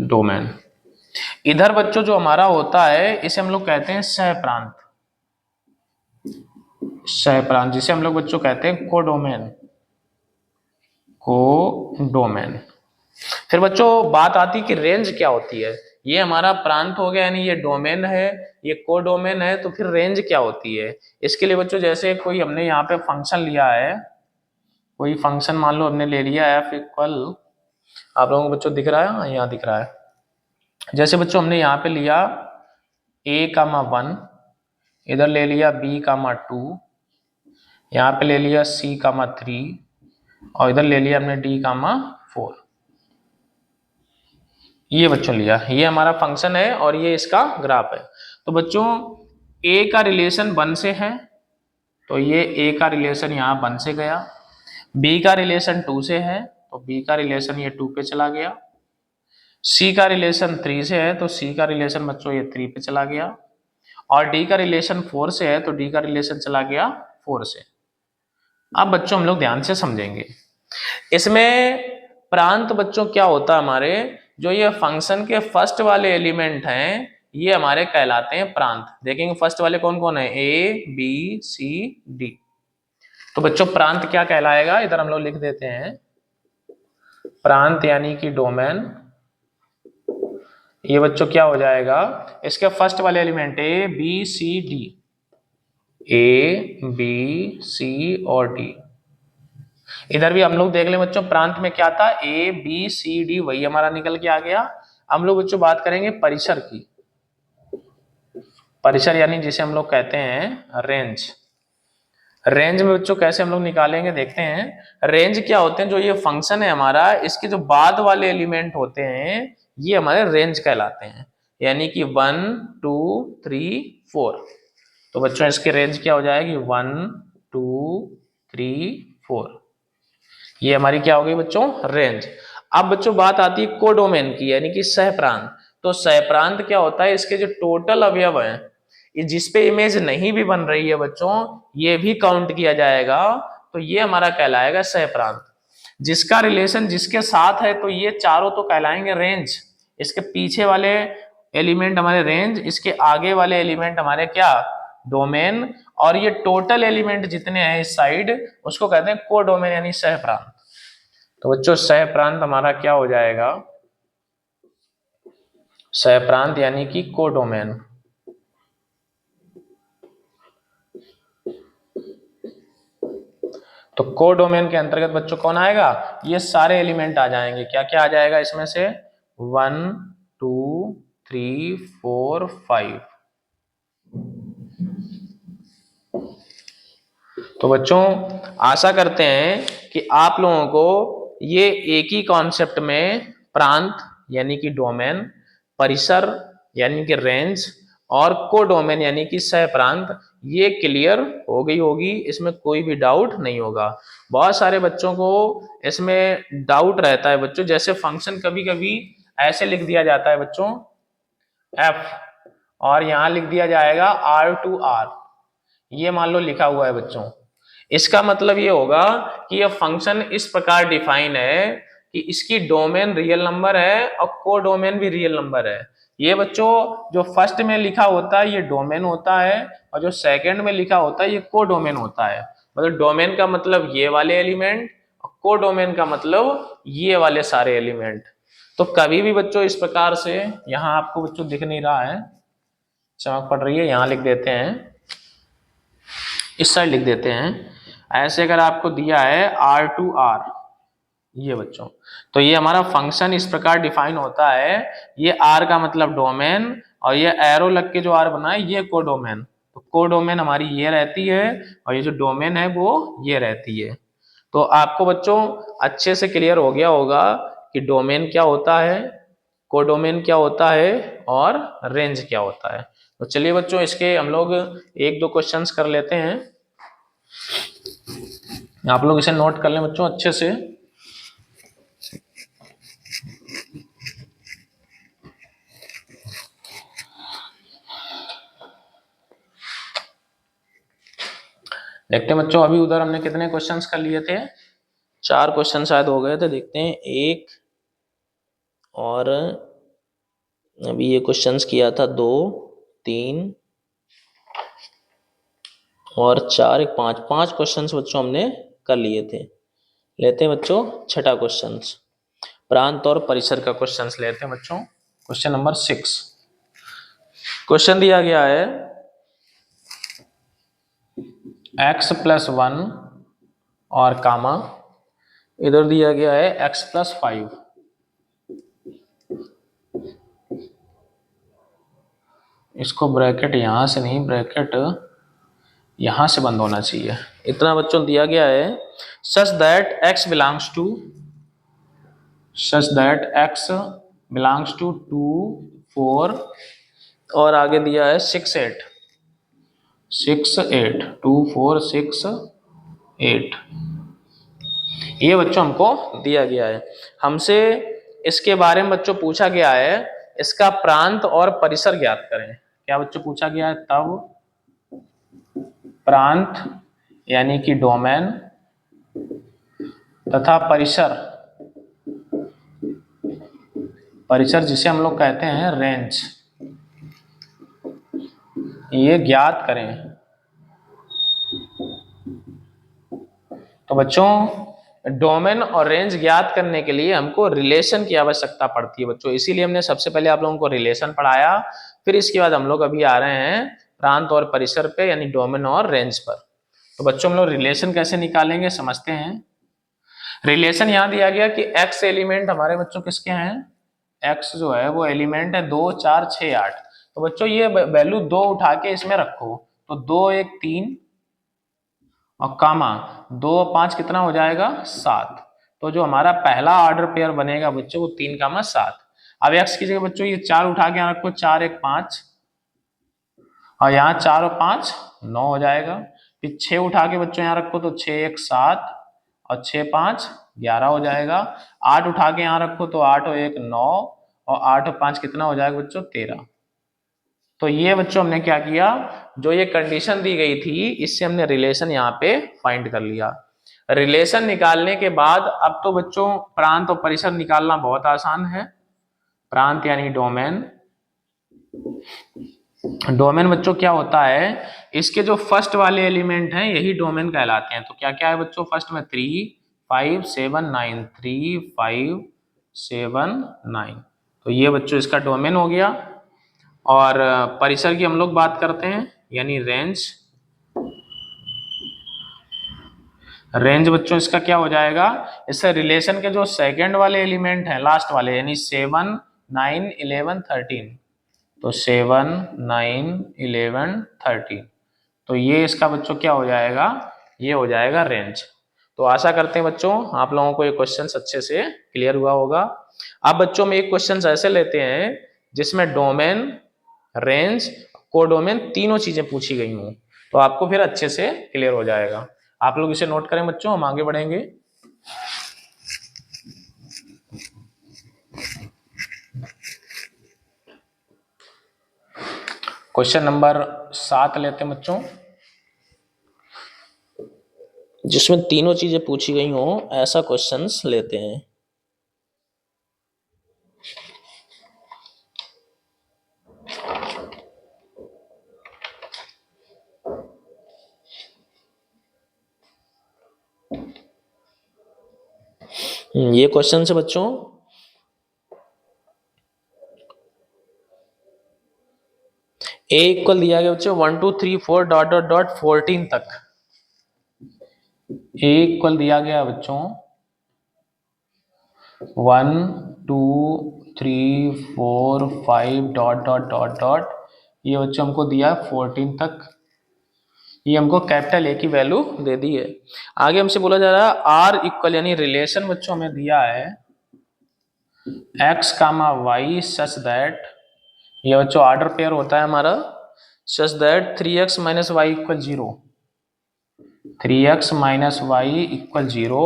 डोमेन इधर बच्चों जो हमारा होता है इसे हम लोग कहते हैं सह प्रांत, सह प्रांत जिसे हम लोग बच्चों कहते हैं कोडोमेन, कोडोमेन। फिर बच्चों बात आती कि रेंज क्या होती है। ये हमारा प्रांत हो गया यानी ये डोमेन है, ये कोडोमेन है, तो फिर रेंज क्या होती है। इसके लिए बच्चों जैसे कोई हमने यहाँ पे फंक्शन लिया है, कोई फंक्शन मान लो हमने ले लिया है, फिर इक्वल, आप लोगों को बच्चों दिख रहा है, हाँ यहाँ दिख रहा है। जैसे बच्चों हमने यहाँ पे लिया a,1, इधर ले लिया b,2, यहाँ पे ले लिया c,3 और इधर ले लिया हमने d,4। ये बच्चों लिया, ये हमारा फंक्शन है और ये इसका ग्राफ है। तो बच्चों a का रिलेशन 1 से है, तो ये a का रिलेशन यहाँ 1 से गया। b का रिलेशन 2 से है, तो b का रिलेशन ये 2 पे चला गया। c का रिलेशन 3 से है, तो c का रिलेशन बच्चों ये 3 पे चला गया। और d का रिलेशन 4 से है, तो d का रिलेशन चला गया 4 से। अब बच्चों हम लोग ध्यान से समझेंगे इसमें प्रांत बच्चों क्या होता है। हमारे जो ये फंक्शन के फर्स्ट वाले एलिमेंट हैं ये हमारे कहलाते हैं प्रांत। देखेंगे फर्स्ट वाले कौन कौन है, ए बी सी डी। तो बच्चों प्रांत क्या कहलाएगा, इधर हम लोग लिख देते हैं प्रांत यानी कि डोमेन। ये बच्चों क्या हो जाएगा, इसके फर्स्ट वाले element A B C D, A B C और डी। इधर भी हम लोग देख लें बच्चों प्रांत में क्या था, ए बी सी डी, वही हमारा निकल के आ गया। हम लोग बच्चों बात करेंगे परिसर की। परिसर यानी जिसे हम लोग कहते हैं रेंज। रेंज में बच्चों कैसे हम लोग निकालेंगे देखते हैं। रेंज क्या होते हैं, जो ये फंक्शन है हमारा इसके जो बाद वाले एलिमेंट होते हैं ये हमारे रेंज कहलाते हैं, यानी कि 1 2 3 4। तो बच्चों इसकी रेंज क्या हो जाएगी, 1 2 3 4। ये हमारी क्या हो गई बच्चों, रेंज। अब बच्चों बात आती है कोडोमेन की यानी कि सहप्रांत। तो सहप्रांत क्या होता है, इसके जो टोटल अवयव हैं जिसपे इमेज नहीं भी बन रही है बच्चों ये भी काउंट किया जाएगा, तो ये हमारा कहलाएगा सहप्रांत। जिसका रिलेशन जिसके साथ है तो ये चारों तो कहलाएंगे रेंज, इसके पीछे वाले एलिमेंट हमारे रेंज, इसके आगे वाले एलिमेंट हमारे क्या, डोमेन। और ये टोटल एलिमेंट जितने हैं इस साइड उसको कहते हैं कोडोमेन यानी सहप्रांत। तो बच्चों सहप्रांत हमारा क्या हो जाएगा, सहप्रांत यानी कि कोडोमेन। तो कोडोमेन के अंतर्गत बच्चों कौन आएगा, ये सारे एलिमेंट आ जाएंगे। क्या क्या आ जाएगा इसमें से, 1 2 3 4 5। तो बच्चों आशा करते हैं कि आप लोगों को ये एक ही कॉन्सेप्ट में प्रांत यानी कि डोमेन, परिसर यानी कि रेंज और कोडोमेन यानी कि सह प्रांत ये क्लियर हो गई होगी, इसमें कोई भी डाउट नहीं होगा। बहुत सारे बच्चों को इसमें डाउट रहता है बच्चों, जैसे फंक्शन कभी कभी ऐसे लिख दिया जाता है बच्चों f और यहां लिख दिया जाएगा r2r, ये मान लो लिखा हुआ है बच्चों। इसका मतलब ये होगा कि यह फंक्शन इस प्रकार डिफाइन है कि इसकी डोमेन रियल नंबर है और कोडोमेन भी रियल नंबर है। ये बच्चों जो फर्स्ट में लिखा होता है ये डोमेन होता है और जो सेकंड में लिखा होता है ये कोडोमेन होता है। मतलब डोमेन का मतलब ये वाले एलिमेंट और कोडोमेन का मतलब ये वाले सारे एलिमेंट। तो कभी भी बच्चों इस प्रकार से, यहाँ आपको बच्चों दिख नहीं रहा है, चमक पड़ रही है, यहाँ लिख देते हैं, इस साइड लिख देते हैं। ऐसे अगर आपको दिया है R2R, ये बच्चों, तो ये हमारा फंक्शन इस प्रकार डिफाइन होता है। ये R का मतलब डोमेन और ये एरो लग के जो R बना है ये कोडोमेन। तो कोडोमेन हमारी ये रहती है और ये जो डोमेन है वो ये रहती है। तो आपको बच्चों अच्छे से क्लियर हो गया होगा कि डोमेन क्या होता है, कोडोमेन क्या होता है और रेंज क्या होता है। तो चलिए बच्चों इसके हम लोग एक दो क्वेश्चंस कर लेते हैं, आप लोग इसे नोट कर लें बच्चों अच्छे से। देखते हैं बच्चों अभी उधर हमने कितने क्वेश्चंस कर लिए थे, 4 क्वेश्चन शायद हो गए थे। देखते हैं 1 और अभी ये क्वेश्चंस किया था 2, 3 और 4, 5 क्वेश्चंस बच्चों हमने कर लिए थे। लेते हैं बच्चों छठा क्वेश्चंस, प्रांत और परिसर का क्वेश्चंस लेते हैं बच्चों। Question number 6। क्वेश्चन दिया गया है x+1 और कामा, इधर दिया गया है x+5। इसको ब्रैकेट यहां से नहीं, ब्रैकेट यहां से बंद होना चाहिए। इतना बच्चों दिया गया है such that x belongs to 2, 4 और आगे दिया है 6, 8, 2, 4, 6, 8। ये बच्चों हमको दिया गया है। हमसे इसके बारे में बच्चों पूछा गया है इसका प्रांत और परिसर ज्ञात करें। क्या बच्चों पूछा गया है? तब प्रांत यानी कि डोमेन तथा परिसर, परिसर जिसे हम लोग कहते हैं रेंज, ये ज्ञात करें। तो बच्चों डोमेन और रेंज ज्ञात करने के लिए हमको रिलेशन की आवश्यकता पड़ती है बच्चों, इसीलिए हमने सबसे पहले आप लोगों को रिलेशन पढ़ाया, फिर इसके बाद हम लोग अभी आ रहे हैं प्रांत और परिसर पे यानी डोमेन और रेंज पर। तो बच्चों हम लोग रिलेशन कैसे निकालेंगे समझते हैं। रिलेशन यहां दिया गया कि x एलिमेंट हमारे बच्चों किसके हैं, x जो है वो एलिमेंट है 2, 4, 6, 8। तो बच्चों ये वैल्यू 2 उठा के इसमें रखो, तो 2, 1, 3 और कामा 2 और 5 कितना हो जाएगा 7। तो जो हमारा पहला ऑर्डर पेयर बनेगा बच्चों वो 3, 7। अब x की जगह बच्चों ये 4 उठा के यहाँ रखो, 4, 1, 5 और यहाँ 4 और 5 9 हो जाएगा। फिर 6 उठा के बच्चों यहाँ रखो तो 6, 1, 7 और 6, 5 11 हो जाएगा। 8 उठा के यहाँ रखो तो 8 और 1 9 और 8 और 5 कितना हो जाएगा बच्चों 13। तो ये बच्चों हमने क्या किया, जो ये कंडीशन दी गई थी इससे हमने रिलेशन यहाँ पे फाइंड कर लिया। रिलेशन निकालने के बाद अब तो बच्चों प्रांत और परिसर निकालना बहुत आसान है। प्रांत यानी डोमेन, डोमेन बच्चों क्या होता है, इसके जो फर्स्ट वाले एलिमेंट हैं यही डोमेन कहलाते हैं। तो क्या क्या है बच्चों, फर्स्ट में 3, 5, 7, 9, 3, 5, 7, 9। तो ये बच्चों इसका डोमेन हो गया। और परिसर की हम लोग बात करते हैं यानी रेंज। रेंज बच्चों इसका क्या हो जाएगा, इससे रिलेशन के जो सेकंड वाले एलिमेंट हैं लास्ट वाले यानी 7, 9, 11, 13। तो 7, 9, 11, 13। तो ये इसका बच्चों क्या हो जाएगा, ये हो जाएगा रेंज। तो आशा करते हैं बच्चों आप लोगों को ये क्वेश्चन अच्छे से क्लियर हुआ होगा। अब बच्चों में एक क्वेश्चन ऐसे लेते हैं जिसमें डोमेन, रेंज, कोडोमेन तीनों चीजें पूछी गई हों, तो आपको फिर अच्छे से क्लियर हो जाएगा। आप लोग इसे नोट करें बच्चों, हम आगे बढ़ेंगे। क्वेश्चन नंबर 7 लेते हैं बच्चों, जिसमें तीनों चीजें पूछी गई हो ऐसा क्वेश्चंस लेते हैं। ये क्वेश्चन है बच्चों, a इक्वल दिया गया बच्चों 1, 2, 3, 4 डॉट डॉट डॉट 14 तक। a इक्वल दिया गया बच्चों 1, 2, 3, 4, 5 डॉट डॉट डॉट डॉट, ये बच्चों हमको दिया 14 तक। ये हमको कैपिटल ए की वैल्यू दे दी है। आगे हमसे बोला जा रहा है आर इक्वल यानी रिलेशन बच्चों हमें दिया है x, y सच दैट, ये बच्चों ऑर्डर पेयर होता है हमारा, such that 3x minus y equal 0, 3x minus y equal 0।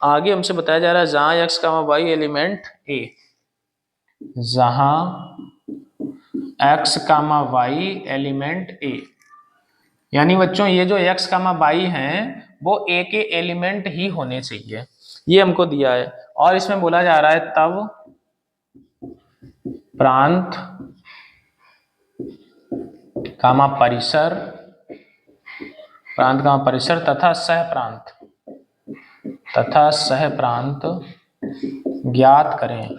आगे हमसे बताया जा रहा है जहां x, y एलिमेंट ए, जहां x, y एलिमेंट ए, यानी बच्चों ये जो x, y हैं वो a के एलिमेंट ही होने चाहिए, ये हमको दिया है। और इसमें बोला जा रहा है तब प्रांत कामा परिसर, प्रांत कामा परिसर तथा सह प्रांत ज्ञात करें।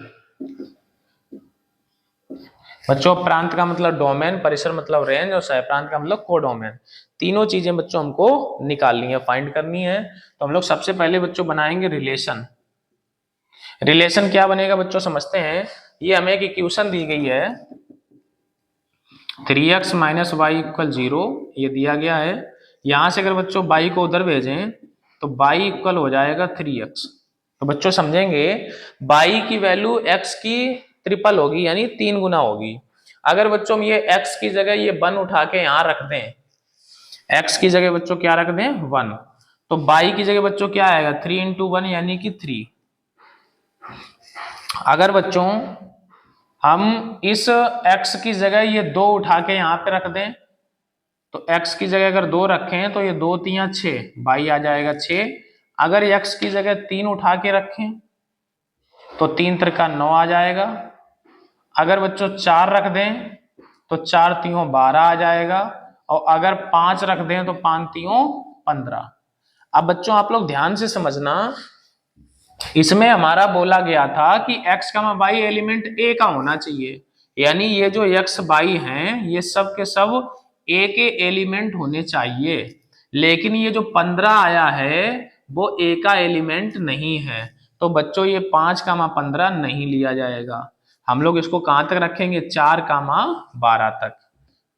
बच्चों प्रांत का मतलब डोमेन, परिसर मतलब रेंज और सह प्रांत का मतलब कोडोमेन। तीनों चीजें बच्चों हमको निकालनी है, फाइंड करनी है। तो हम लोग सबसे पहले बच्चों बनाएंगे रिलेशन। रिलेशन क्या बनेगा बच्चों समझते हैं। ये हमें एक इक्वेशन दी गई है 3x माइनस वाई इक्वल 0, ये दिया गया है। यहां से अगर बच्चों y को उधर भेजें तो y इक्वल हो जाएगा 3x। तो बच्चों समझेंगे y की वैल्यू x की ट्रिपल होगी, यानी 3 गुना होगी। अगर बच्चों हम ये x की जगह ये 1 उठा के यहां रख दें, x की जगह बच्चों क्या रख दें 1, तो y की जगह बच्चों क्या आएगा 3 इंटू 1 यानी कि 3। अगर बच्चों हम इस x की जगह ये 2 उठा के यहां पे रख दें, तो x की जगह अगर 2 रखें तो ये 2 3 6, y आ जाएगा 6। अगर x की जगह 3 उठा के रखें तो 3 त्रिका 9 आ जाएगा। अगर बच्चों 4 रख दें तो 4 3 12 आ जाएगा। और अगर 5 रख दें तो 5 3 15। अब बच्चों आप लोग ध्यान से समझना, इसमें हमारा बोला गया था कि x का y एलिमेंट a का होना चाहिए, यानी ये जो x y हैं ये सब के सब a के एलिमेंट होने चाहिए। लेकिन ये जो 15 आया है वो a का एलिमेंट नहीं है। तो बच्चों ये 5 कामा 15 नहीं लिया जाएगा। हम लोग इसको कहां तक रखेंगे 4 कामा 12 तक,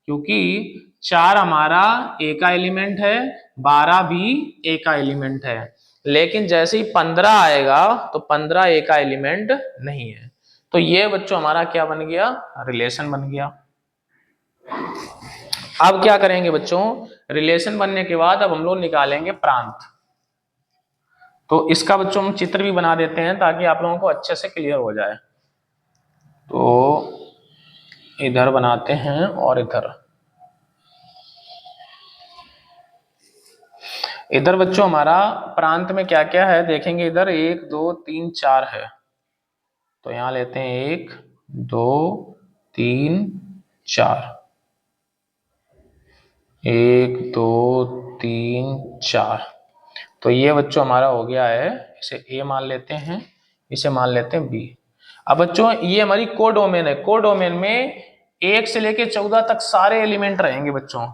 क्योंकि 4 हमारा a का एलिमेंट है, 12 भी a का एलिमेंट है। लेकिन जैसे ही 15 आएगा तो 15 a का एलिमेंट नहीं है। तो ये बच्चों हमारा क्या बन गया, रिलेशन बन गया। अब क्या करेंगे बच्चों, रिलेशन बनने के बाद अब हम लोग निकालेंगे प्रांत। तो इसका बच्चों हम चित्र भी बना देते हैं ताकि आप लोगों को अच्छे से क्लियर हो जाए। तो इधर बनाते हैं और इधर इधर बच्चों हमारा प्रांत में क्या क्या है देखेंगे। इधर 1 2 3 4 है, तो यहां लेते हैं 1 2 3 4, 1 2 3 4। तो ये बच्चों हमारा हो गया है, इसे ए मान लेते हैं, इसे मान लेते हैं बी। अब बच्चों ये हमारी कोडोमेन है, कोडोमेन में 1 से लेके 14 तक सारे एलिमेंट रहेंगे बच्चों।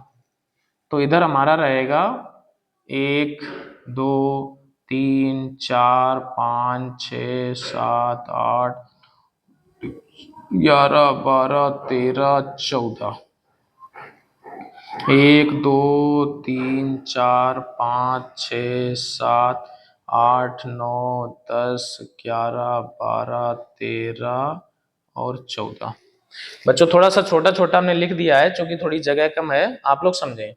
तो इधर हमारा रहेगा 1 2 3 4 5 6 7 8 11 12 13 14, 1 2 3 4 5 6 7 8 9 10 11 12 13 और 14। बच्चों थोड़ा सा छोटा छोटा हमने लिख दिया है क्योंकि थोड़ी जगह कम है, आप लोग समझें।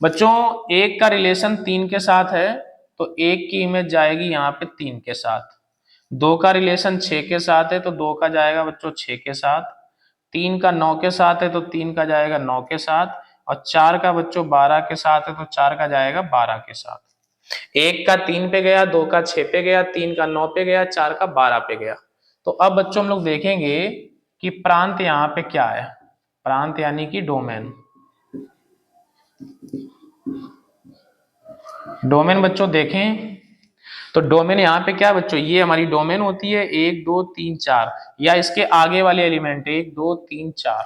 बच्चों 1 का रिलेशन 3 के साथ है, तो 1 की इमेज जाएगी यहाँ पे 3 के साथ। 2 का रिलेशन 6 के साथ है तो 2 का जाएगा बच्चों 6 के साथ। 3 का 9 के साथ है तो 3 का जाएगा 9 के साथ। और 4 का बच्चों 12 के साथ है तो 4 का जाएगा 12 के साथ। 1 का 3 पे गया, 2 का 6 पे गया, 3 का 9 पे गया, 4 का 12 पे गया। तो अब बच्चों हम लोग देखेंगे कि प्रांत यहाँ पे क्या है। प्रांत यानी कि डोमेन। डोमेन बच्चों देखें तो डोमेन यहाँ पे क्या बच्चों, ये हमारी डोमेन होती है 1 2 3 4, या इसके आगे वाले एलिमेंट 1 2 3 4,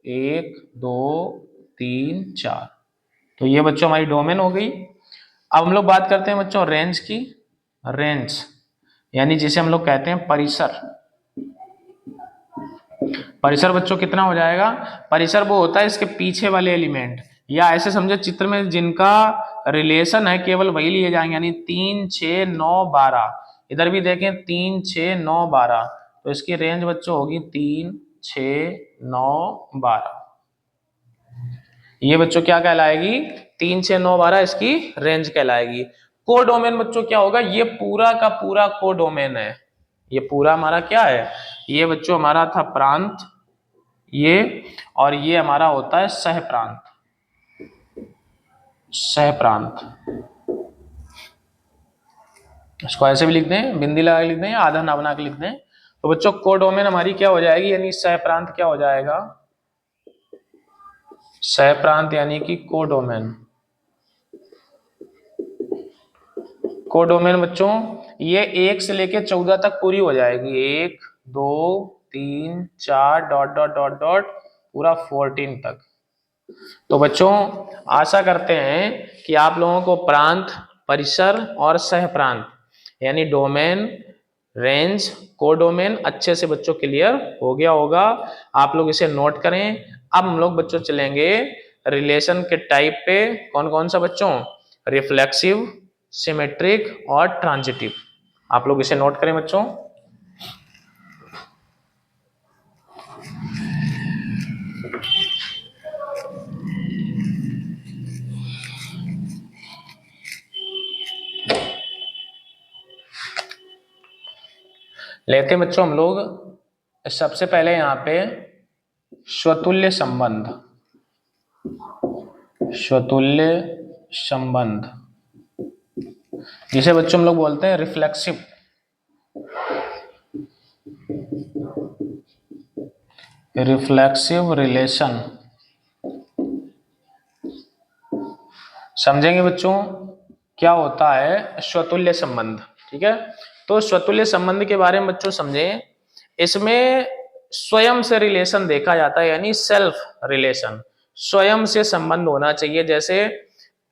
1 2 3 4। तो ये बच्चों हमारी डोमेन हो गई। अब हम लोग बात करते हैं बच्चों रेंज की। रेंज यानी जिसे हम लोग कहते हैं परिसर। परिसर बच्चों कितना हो जाएगा, परिसर वो होता है इसके पीछे वाले एलिमेंट, या ऐसे समझे चित्र में जिनका रिलेशन है केवल वही लिए जाएंगे, यानी 3 6 9 12। इधर भी देखें 3 6 9 12, तो इसकी रेंज बच्चों होगी 3 6 9 12। ये बच्चों क्या कहलाएगी, 3 6 9 12 इसकी रेंज कहलाएगी। कोडोमेन बच्चों क्या होगा, ये पूरा का पूरा कोडोमेन है। ये पूरा हमारा क्या है, ये बच्चों हमारा था प्रांत, ये, और ये हमारा होता है सह प्रांत। सह प्रांत, इसको ऐसे भी लिख दें, बिंदी लगा के लिख दें या आधा ना बना के लिख दें। तो बच्चों कोडोमेन हमारी क्या हो जाएगी, यानी सह प्रांत क्या हो जाएगा, सह प्रांत यानी कि कोडोमेन। कोडोमेन बच्चों ये 1 से लेके 14 तक पूरी हो जाएगी, 1 2 3 4 डॉट डॉट डॉट डॉट पूरा 14 तक। तो बच्चों आशा करते हैं कि आप लोगों को प्रांत, परिसर और सह प्रांत यानी डोमेन, रेंज, कोडोमेन अच्छे से बच्चों क्लियर हो गया होगा। आप लोग इसे नोट करें। अब हम लोग बच्चों चलेंगे रिलेशन के टाइप पे। कौन कौन सा बच्चों, रिफ्लेक्सिव, सिमेट्रिक और ट्रांजिटिव। आप लोग इसे नोट करें बच्चों। लेते हैं बच्चों हम लोग सबसे पहले यहाँ पे स्वतुल्य संबंध, स्वतुल्य संबंध जिसे बच्चों हम लोग बोलते हैं रिफ्लेक्सिव, रिफ्लेक्सिव रिलेशन। समझेंगे बच्चों क्या होता है स्वतुल्य संबंध, ठीक है। तो स्वतुल्य संबंध के बारे में बच्चों समझें। इसमें स्वयं से रिलेशन देखा जाता है, यानी सेल्फ रिलेशन, स्वयं से संबंध होना चाहिए। जैसे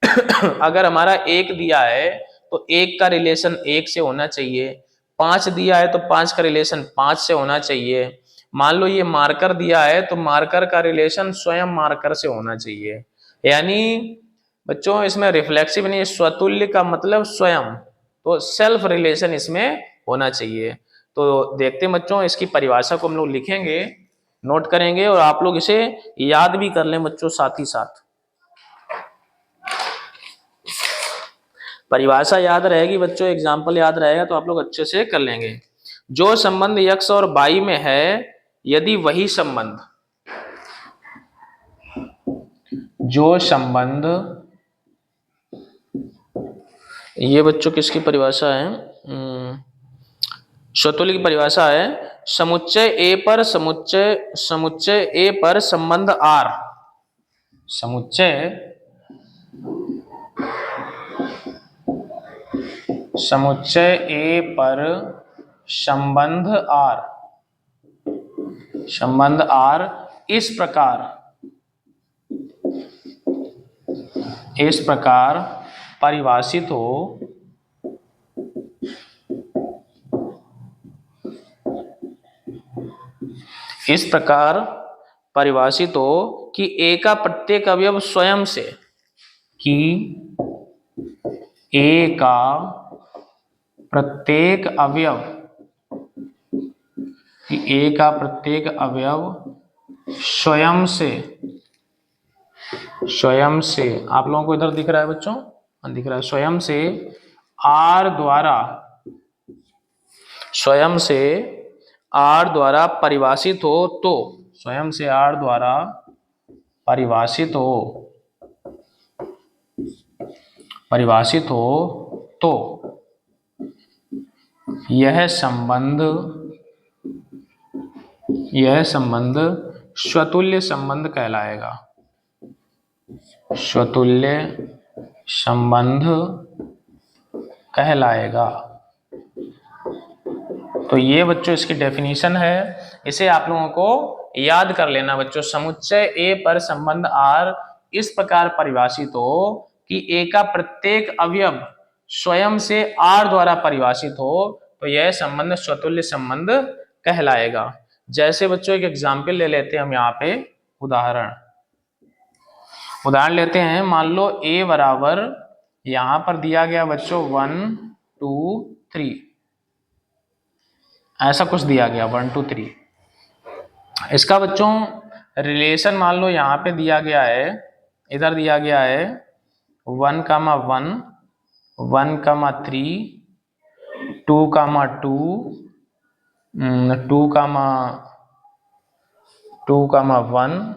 अगर हमारा 1 दिया है तो 1 का रिलेशन 1 से होना चाहिए, 5 दिया है तो 5 का रिलेशन 5 से होना चाहिए। मान लो ये मार्कर दिया है तो मार्कर का रिलेशन स्वयं मार्कर से होना चाहिए। यानी बच्चों इसमें रिफ्लेक्सिव नहीं, स्वतुल्य का मतलब स्वयं, तो सेल्फ रिलेशन इसमें होना चाहिए। तो देखते हैं बच्चों इसकी परिभाषा को हम लोग लिखेंगे, नोट करेंगे और आप लोग इसे याद भी कर लें बच्चों साथ ही साथ। परिभाषा याद रहेगी बच्चों, एग्जाम्पल याद रहेगा तो आप लोग अच्छे से कर लेंगे। जो संबंध x और y में है, यदि वही संबंध, जो संबंध, ये बच्चों किसकी परिभाषा है, स्वतुल्य की परिभाषा है। समुच्चय A पर समुच्चय A पर संबंध R, समुच्चय A पर संबंध R इस प्रकार परिभाषित हो, इस प्रकार परिभाषित हो कि A का प्रत्येक अवयव स्वयं से, कि A का प्रत्येक अवयव, कि A का प्रत्येक अवयव स्वयं से, आप लोगों को इधर दिख रहा है बच्चों, दिख रहा है, स्वयं से R द्वारा परिभाषित हो, तो स्वयं से R द्वारा परिभाषित हो तो यह संबंध स्वतुल्य संबंध कहलाएगा, स्वतुल्य संबंध कहलाएगा। तो ये बच्चों इसकी डेफिनेशन है, इसे आप लोगों को याद कर लेना बच्चों। समुच्चय A पर संबंध R इस प्रकार परिभाषित हो कि A का प्रत्येक अवयव स्वयं से R द्वारा परिभाषित हो, तो यह संबंध स्वतुल्य संबंध कहलाएगा। जैसे बच्चों एक एग्जाम्पल ले लेते हैं हम यहाँ पे, उदाहरण लेते हैं। मान लो A बराबर, यहां पर दिया गया बच्चों 1 2 3, ऐसा कुछ दिया गया 1 2 3। इसका बच्चों रिलेशन मान लो यहाँ पे दिया गया है, इधर दिया गया है 1, 1, 3, 2, 2, 2, 1,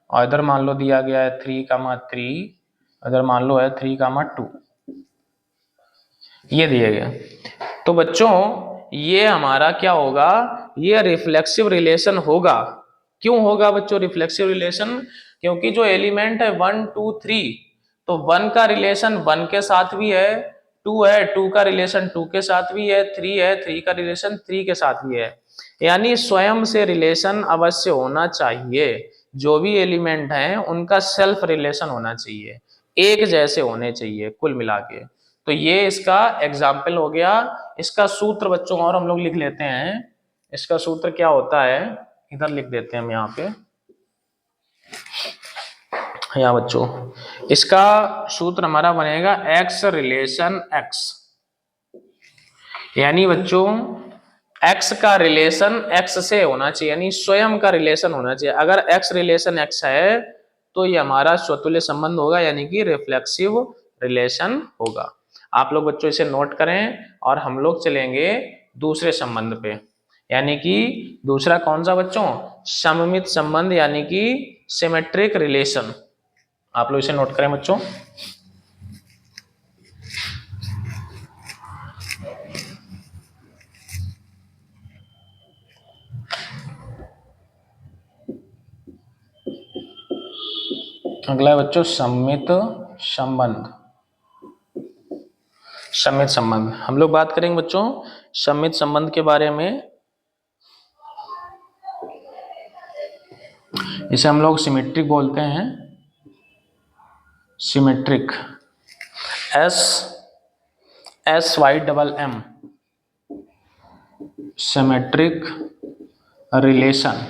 और इधर मान लो दिया गया है 3, 3, इधर मान लो है 3, 2, ये दिए गए। तो बच्चों ये हमारा क्या होगा, ये रिफ्लेक्सिव रिलेशन होगा। क्यों होगा बच्चों रिफ्लेक्सिव रिलेशन? क्योंकि जो एलिमेंट है 1 2 3, तो 1 का रिलेशन 1 के साथ भी है, 2 है 2 का रिलेशन 2 के साथ भी है, 3 है 3 का रिलेशन 3 के साथ भी है। यानी स्वयं से रिलेशन अवश्य होना चाहिए। जो भी एलिमेंट हैं उनका सेल्फ रिलेशन होना चाहिए, एक जैसे होने चाहिए कुल मिला के। तो ये इसका एग्जाम्पल हो गया। इसका सूत्र बच्चों और हम लोग लिख लेते हैं। इसका सूत्र क्या होता है, इधर लिख देते हैं हम यहाँ पे। यहाँ बच्चों इसका सूत्र हमारा बनेगा एक्स रिलेशन एक्स, यानी बच्चों एक्स का रिलेशन एक्स से होना चाहिए, यानी स्वयं का रिलेशन होना चाहिए। अगर एक्स रिलेशन एक्स है तो ये हमारा स्वतुल्य संबंध होगा, यानी कि रिफ्लेक्सिव रिलेशन होगा। आप लोग बच्चों इसे नोट करें और हम लोग चलेंगे दूसरे संबंध पे, यानी कि दूसरा कौन सा बच्चों, सममित संबंध, यानी कि सिमेट्रिक रिलेशन। आप लोग इसे नोट करें बच्चों। अगला है बच्चों सममित संबंध। सममित संबंध हम लोग बात करेंगे बच्चों सममित संबंध के बारे में। इसे हम लोग सिमेट्रिक बोलते हैं, सिमेट्रिक, SYMM, सिमेट्रिक रिलेशन।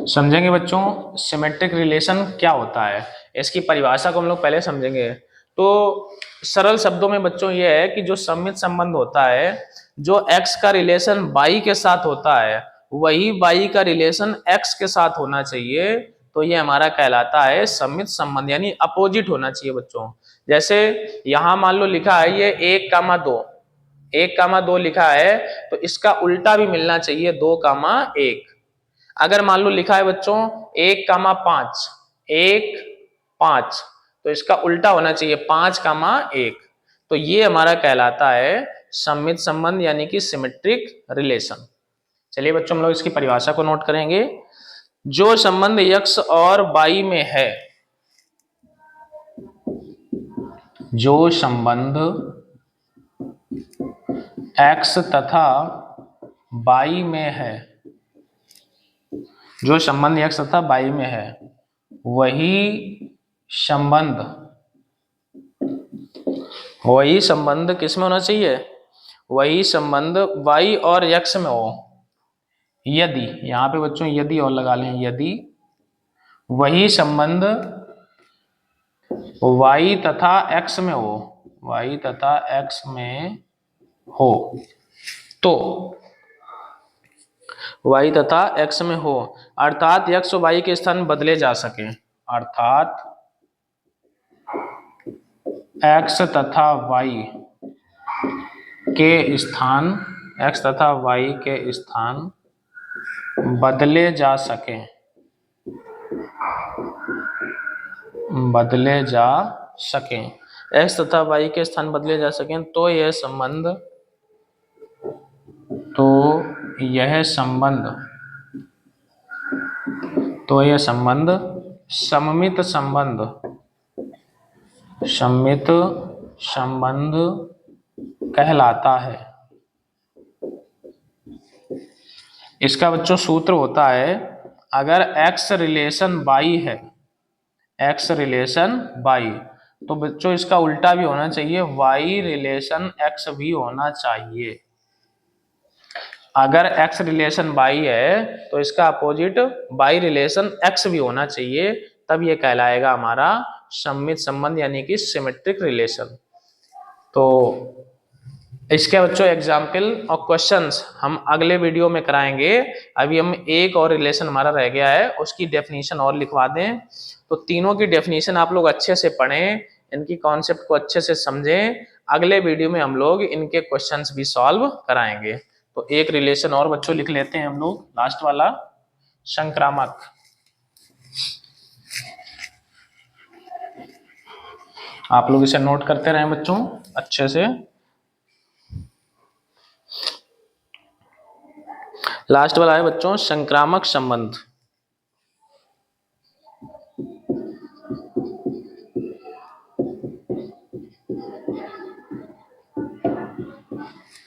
समझेंगे बच्चों सिमेट्रिक रिलेशन क्या होता है, इसकी परिभाषा को हम लोग पहले समझेंगे। तो सरल शब्दों में बच्चों ये है कि जो सममित संबंध होता है, जो x का रिलेशन y के साथ होता है वही y का रिलेशन x के साथ होना चाहिए, तो ये हमारा कहलाता है सममित संबंध, यानी अपोजिट होना चाहिए बच्चों। जैसे यहां मान लो लिखा है ये 1,2, 1,2 लिखा है, तो इसका उल्टा भी मिलना चाहिए 2,1। अगर मान लो लिखा है बच्चों 1,5, 1,5, तो इसका उल्टा होना चाहिए 5,1। तो ये हमारा कहलाता है सममित संबंध, यानी कि सिमेट्रिक रिलेशन। चलिए बच्चों हम लोग इसकी परिभाषा को नोट करेंगे। जो संबंध x और y में है, जो संबंध x तथा y में है, जो संबंध x तथा y में है वही संबंध किस में होना चाहिए, वही संबंध y और x में हो। यदि, यहां पे बच्चों यदि और लगा लें, यदि वही संबंध y तथा x में हो, y तथा x में हो, तो y तथा x में हो, अर्थात x और y के स्थान बदले जा सके, अर्थात x तथा y के स्थान, x तथा y के स्थान बदले जा सके, बदले जा सकें, x तथा y के स्थान बदले जा सकें, तो यह संबंध, तो यह संबंध, तो यह संबंध सममित संबंध, सममित संबंध कहलाता है। इसका बच्चों सूत्र होता है, अगर x रिलेशन y है, x रिलेशन y, तो बच्चों इसका उल्टा भी होना चाहिए, y रिलेशन x भी होना चाहिए। अगर x रिलेशन y है तो इसका अपोजिट y रिलेशन x भी होना चाहिए, तब ये कहलाएगा हमारा सममित संबंध, यानी कि सिमेट्रिक रिलेशन। तो इसके बच्चों एग्जाम्पल और क्वेश्चंस हम अगले वीडियो में कराएंगे। अभी हम एक और रिलेशन हमारा रह गया है, उसकी डेफिनेशन और लिखवा दें। तो तीनों की डेफिनेशन आप लोग अच्छे से पढ़ें, इनकी कॉन्सेप्ट को अच्छे से समझें। अगले वीडियो में हम लोग इनके क्वेश्चंस भी सॉल्व कराएंगे। तो एक रिलेशन और बच्चों लिख लेते हैं हम लोग, लास्ट वाला, संक्रामक। आप लोग इसे नोट करते रहें बच्चों अच्छे से। लास्ट वाला है बच्चों संक्रामक संबंध।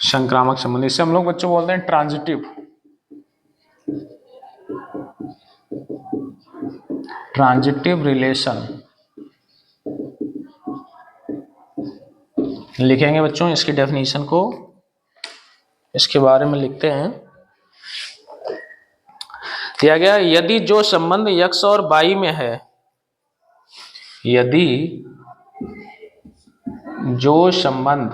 संक्रामक संबंध, इसे हम लोग बच्चों बोलते हैं ट्रांजिटिव रिलेशन। लिखेंगे बच्चों इसकी डेफिनेशन को, इसके बारे में लिखते हैं। दिया गया यदि जो संबंध x और y में है, यदि जो संबंध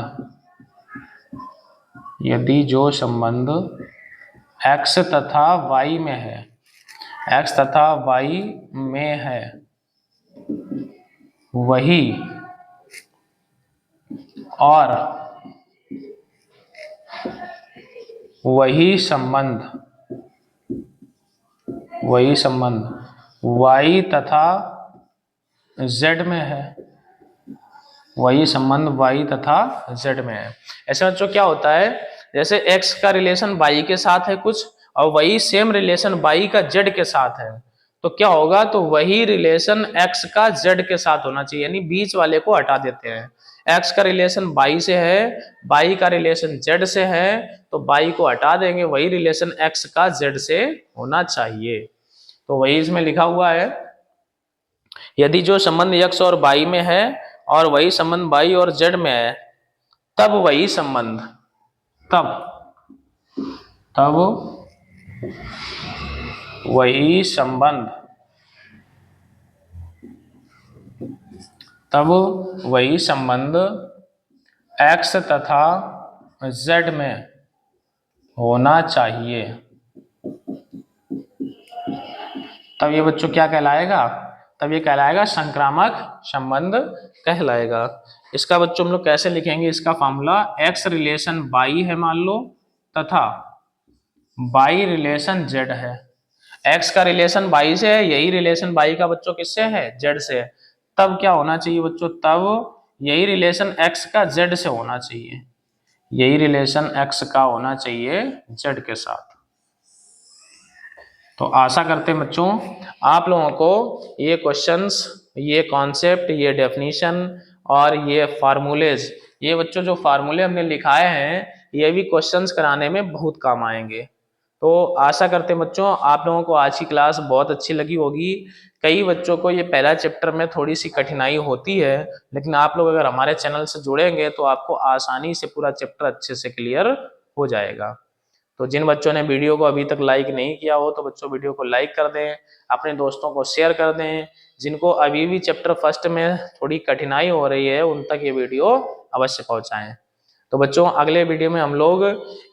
x तथा y में है, x तथा y में है, वही और वही संबंध y तथा z में है, वही संबंध y तथा z में है। ऐसे बच्चों क्या होता है, जैसे x का रिलेशन y के साथ है कुछ, और वही सेम रिलेशन y का z के साथ है, तो क्या होगा, तो वही रिलेशन x का z के साथ होना चाहिए, यानी बीच वाले को हटा देते हैं। x का रिलेशन y से है, y का रिलेशन z से है, तो y को हटा देंगे, वही रिलेशन x का z से होना चाहिए। तो वही इसमें लिखा हुआ है, यदि जो संबंध x और y में है और वही संबंध y और z में है, तब वही संबंध x तथा z में होना चाहिए। तब ये बच्चों क्या कहलाएगा, तब ये कहलाएगा संक्रामक संबंध कहलाएगा। इसका बच्चों हम लोग कैसे लिखेंगे, इसका फॉर्मूला x रिलेशन y है मान लो, तथा y रिलेशन z है। x का रिलेशन y से है, यही रिलेशन y का बच्चों किससे है, z से है। तब क्या होना चाहिए बच्चों, तब यही रिलेशन x का z से होना चाहिए, यही रिलेशन x का होना चाहिए z के साथ। तो आशा करते हैं बच्चों आप लोगों को ये क्वेश्चंस, ये कॉन्सेप्ट, ये डेफिनेशन और ये फार्मूलेज, ये बच्चों जो फार्मूले हमने लिखाए हैं, ये भी क्वेश्चंस कराने में बहुत काम आएंगे। तो आशा करते हैं बच्चों आप लोगों को आज की क्लास बहुत अच्छी लगी होगी। कई बच्चों को ये पहला चैप्टर में थोड़ी सी कठिनाई होती है, लेकिन आप लोग अगर हमारे चैनल से जुड़ेंगे तो आपको आसानी से पूरा चैप्टर अच्छे से क्लियर हो जाएगा। तो जिन बच्चों ने वीडियो को अभी तक लाइक नहीं किया हो, तो बच्चों वीडियो को लाइक कर दें, अपने दोस्तों को शेयर कर दें। जिनको अभी भी चैप्टर फर्स्ट में थोड़ी कठिनाई हो रही है, उन तक ये वीडियो अवश्य पहुंचाएं। तो बच्चों अगले वीडियो में हम लोग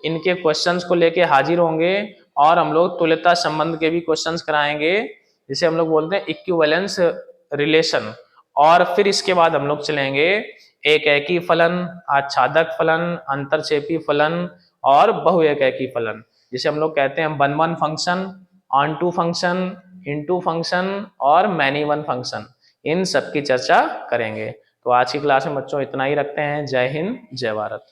इनके क्वेश्चंस को लेके हाजिर होंगे, और हम लोग तुल्यता संबंध के भी क्वेश्चंस कराएंगे, जिसे हम लोग बोलते हैं इक्विवेलेंस रिलेशन। और फिर इसके बाद हम लोग चलेंगे एकैकी फलन, आच्छादक फलन, अंतरक्षेपी फलन और बहुएकैकी फलन, जिसे हम लोग कहते हैं one one function, onto function, into function और मैनी वन फंक्शन। इन सब की चर्चा करेंगे। तो आज की क्लास में बच्चों इतना ही रखते हैं। जय हिंद, जय भारत।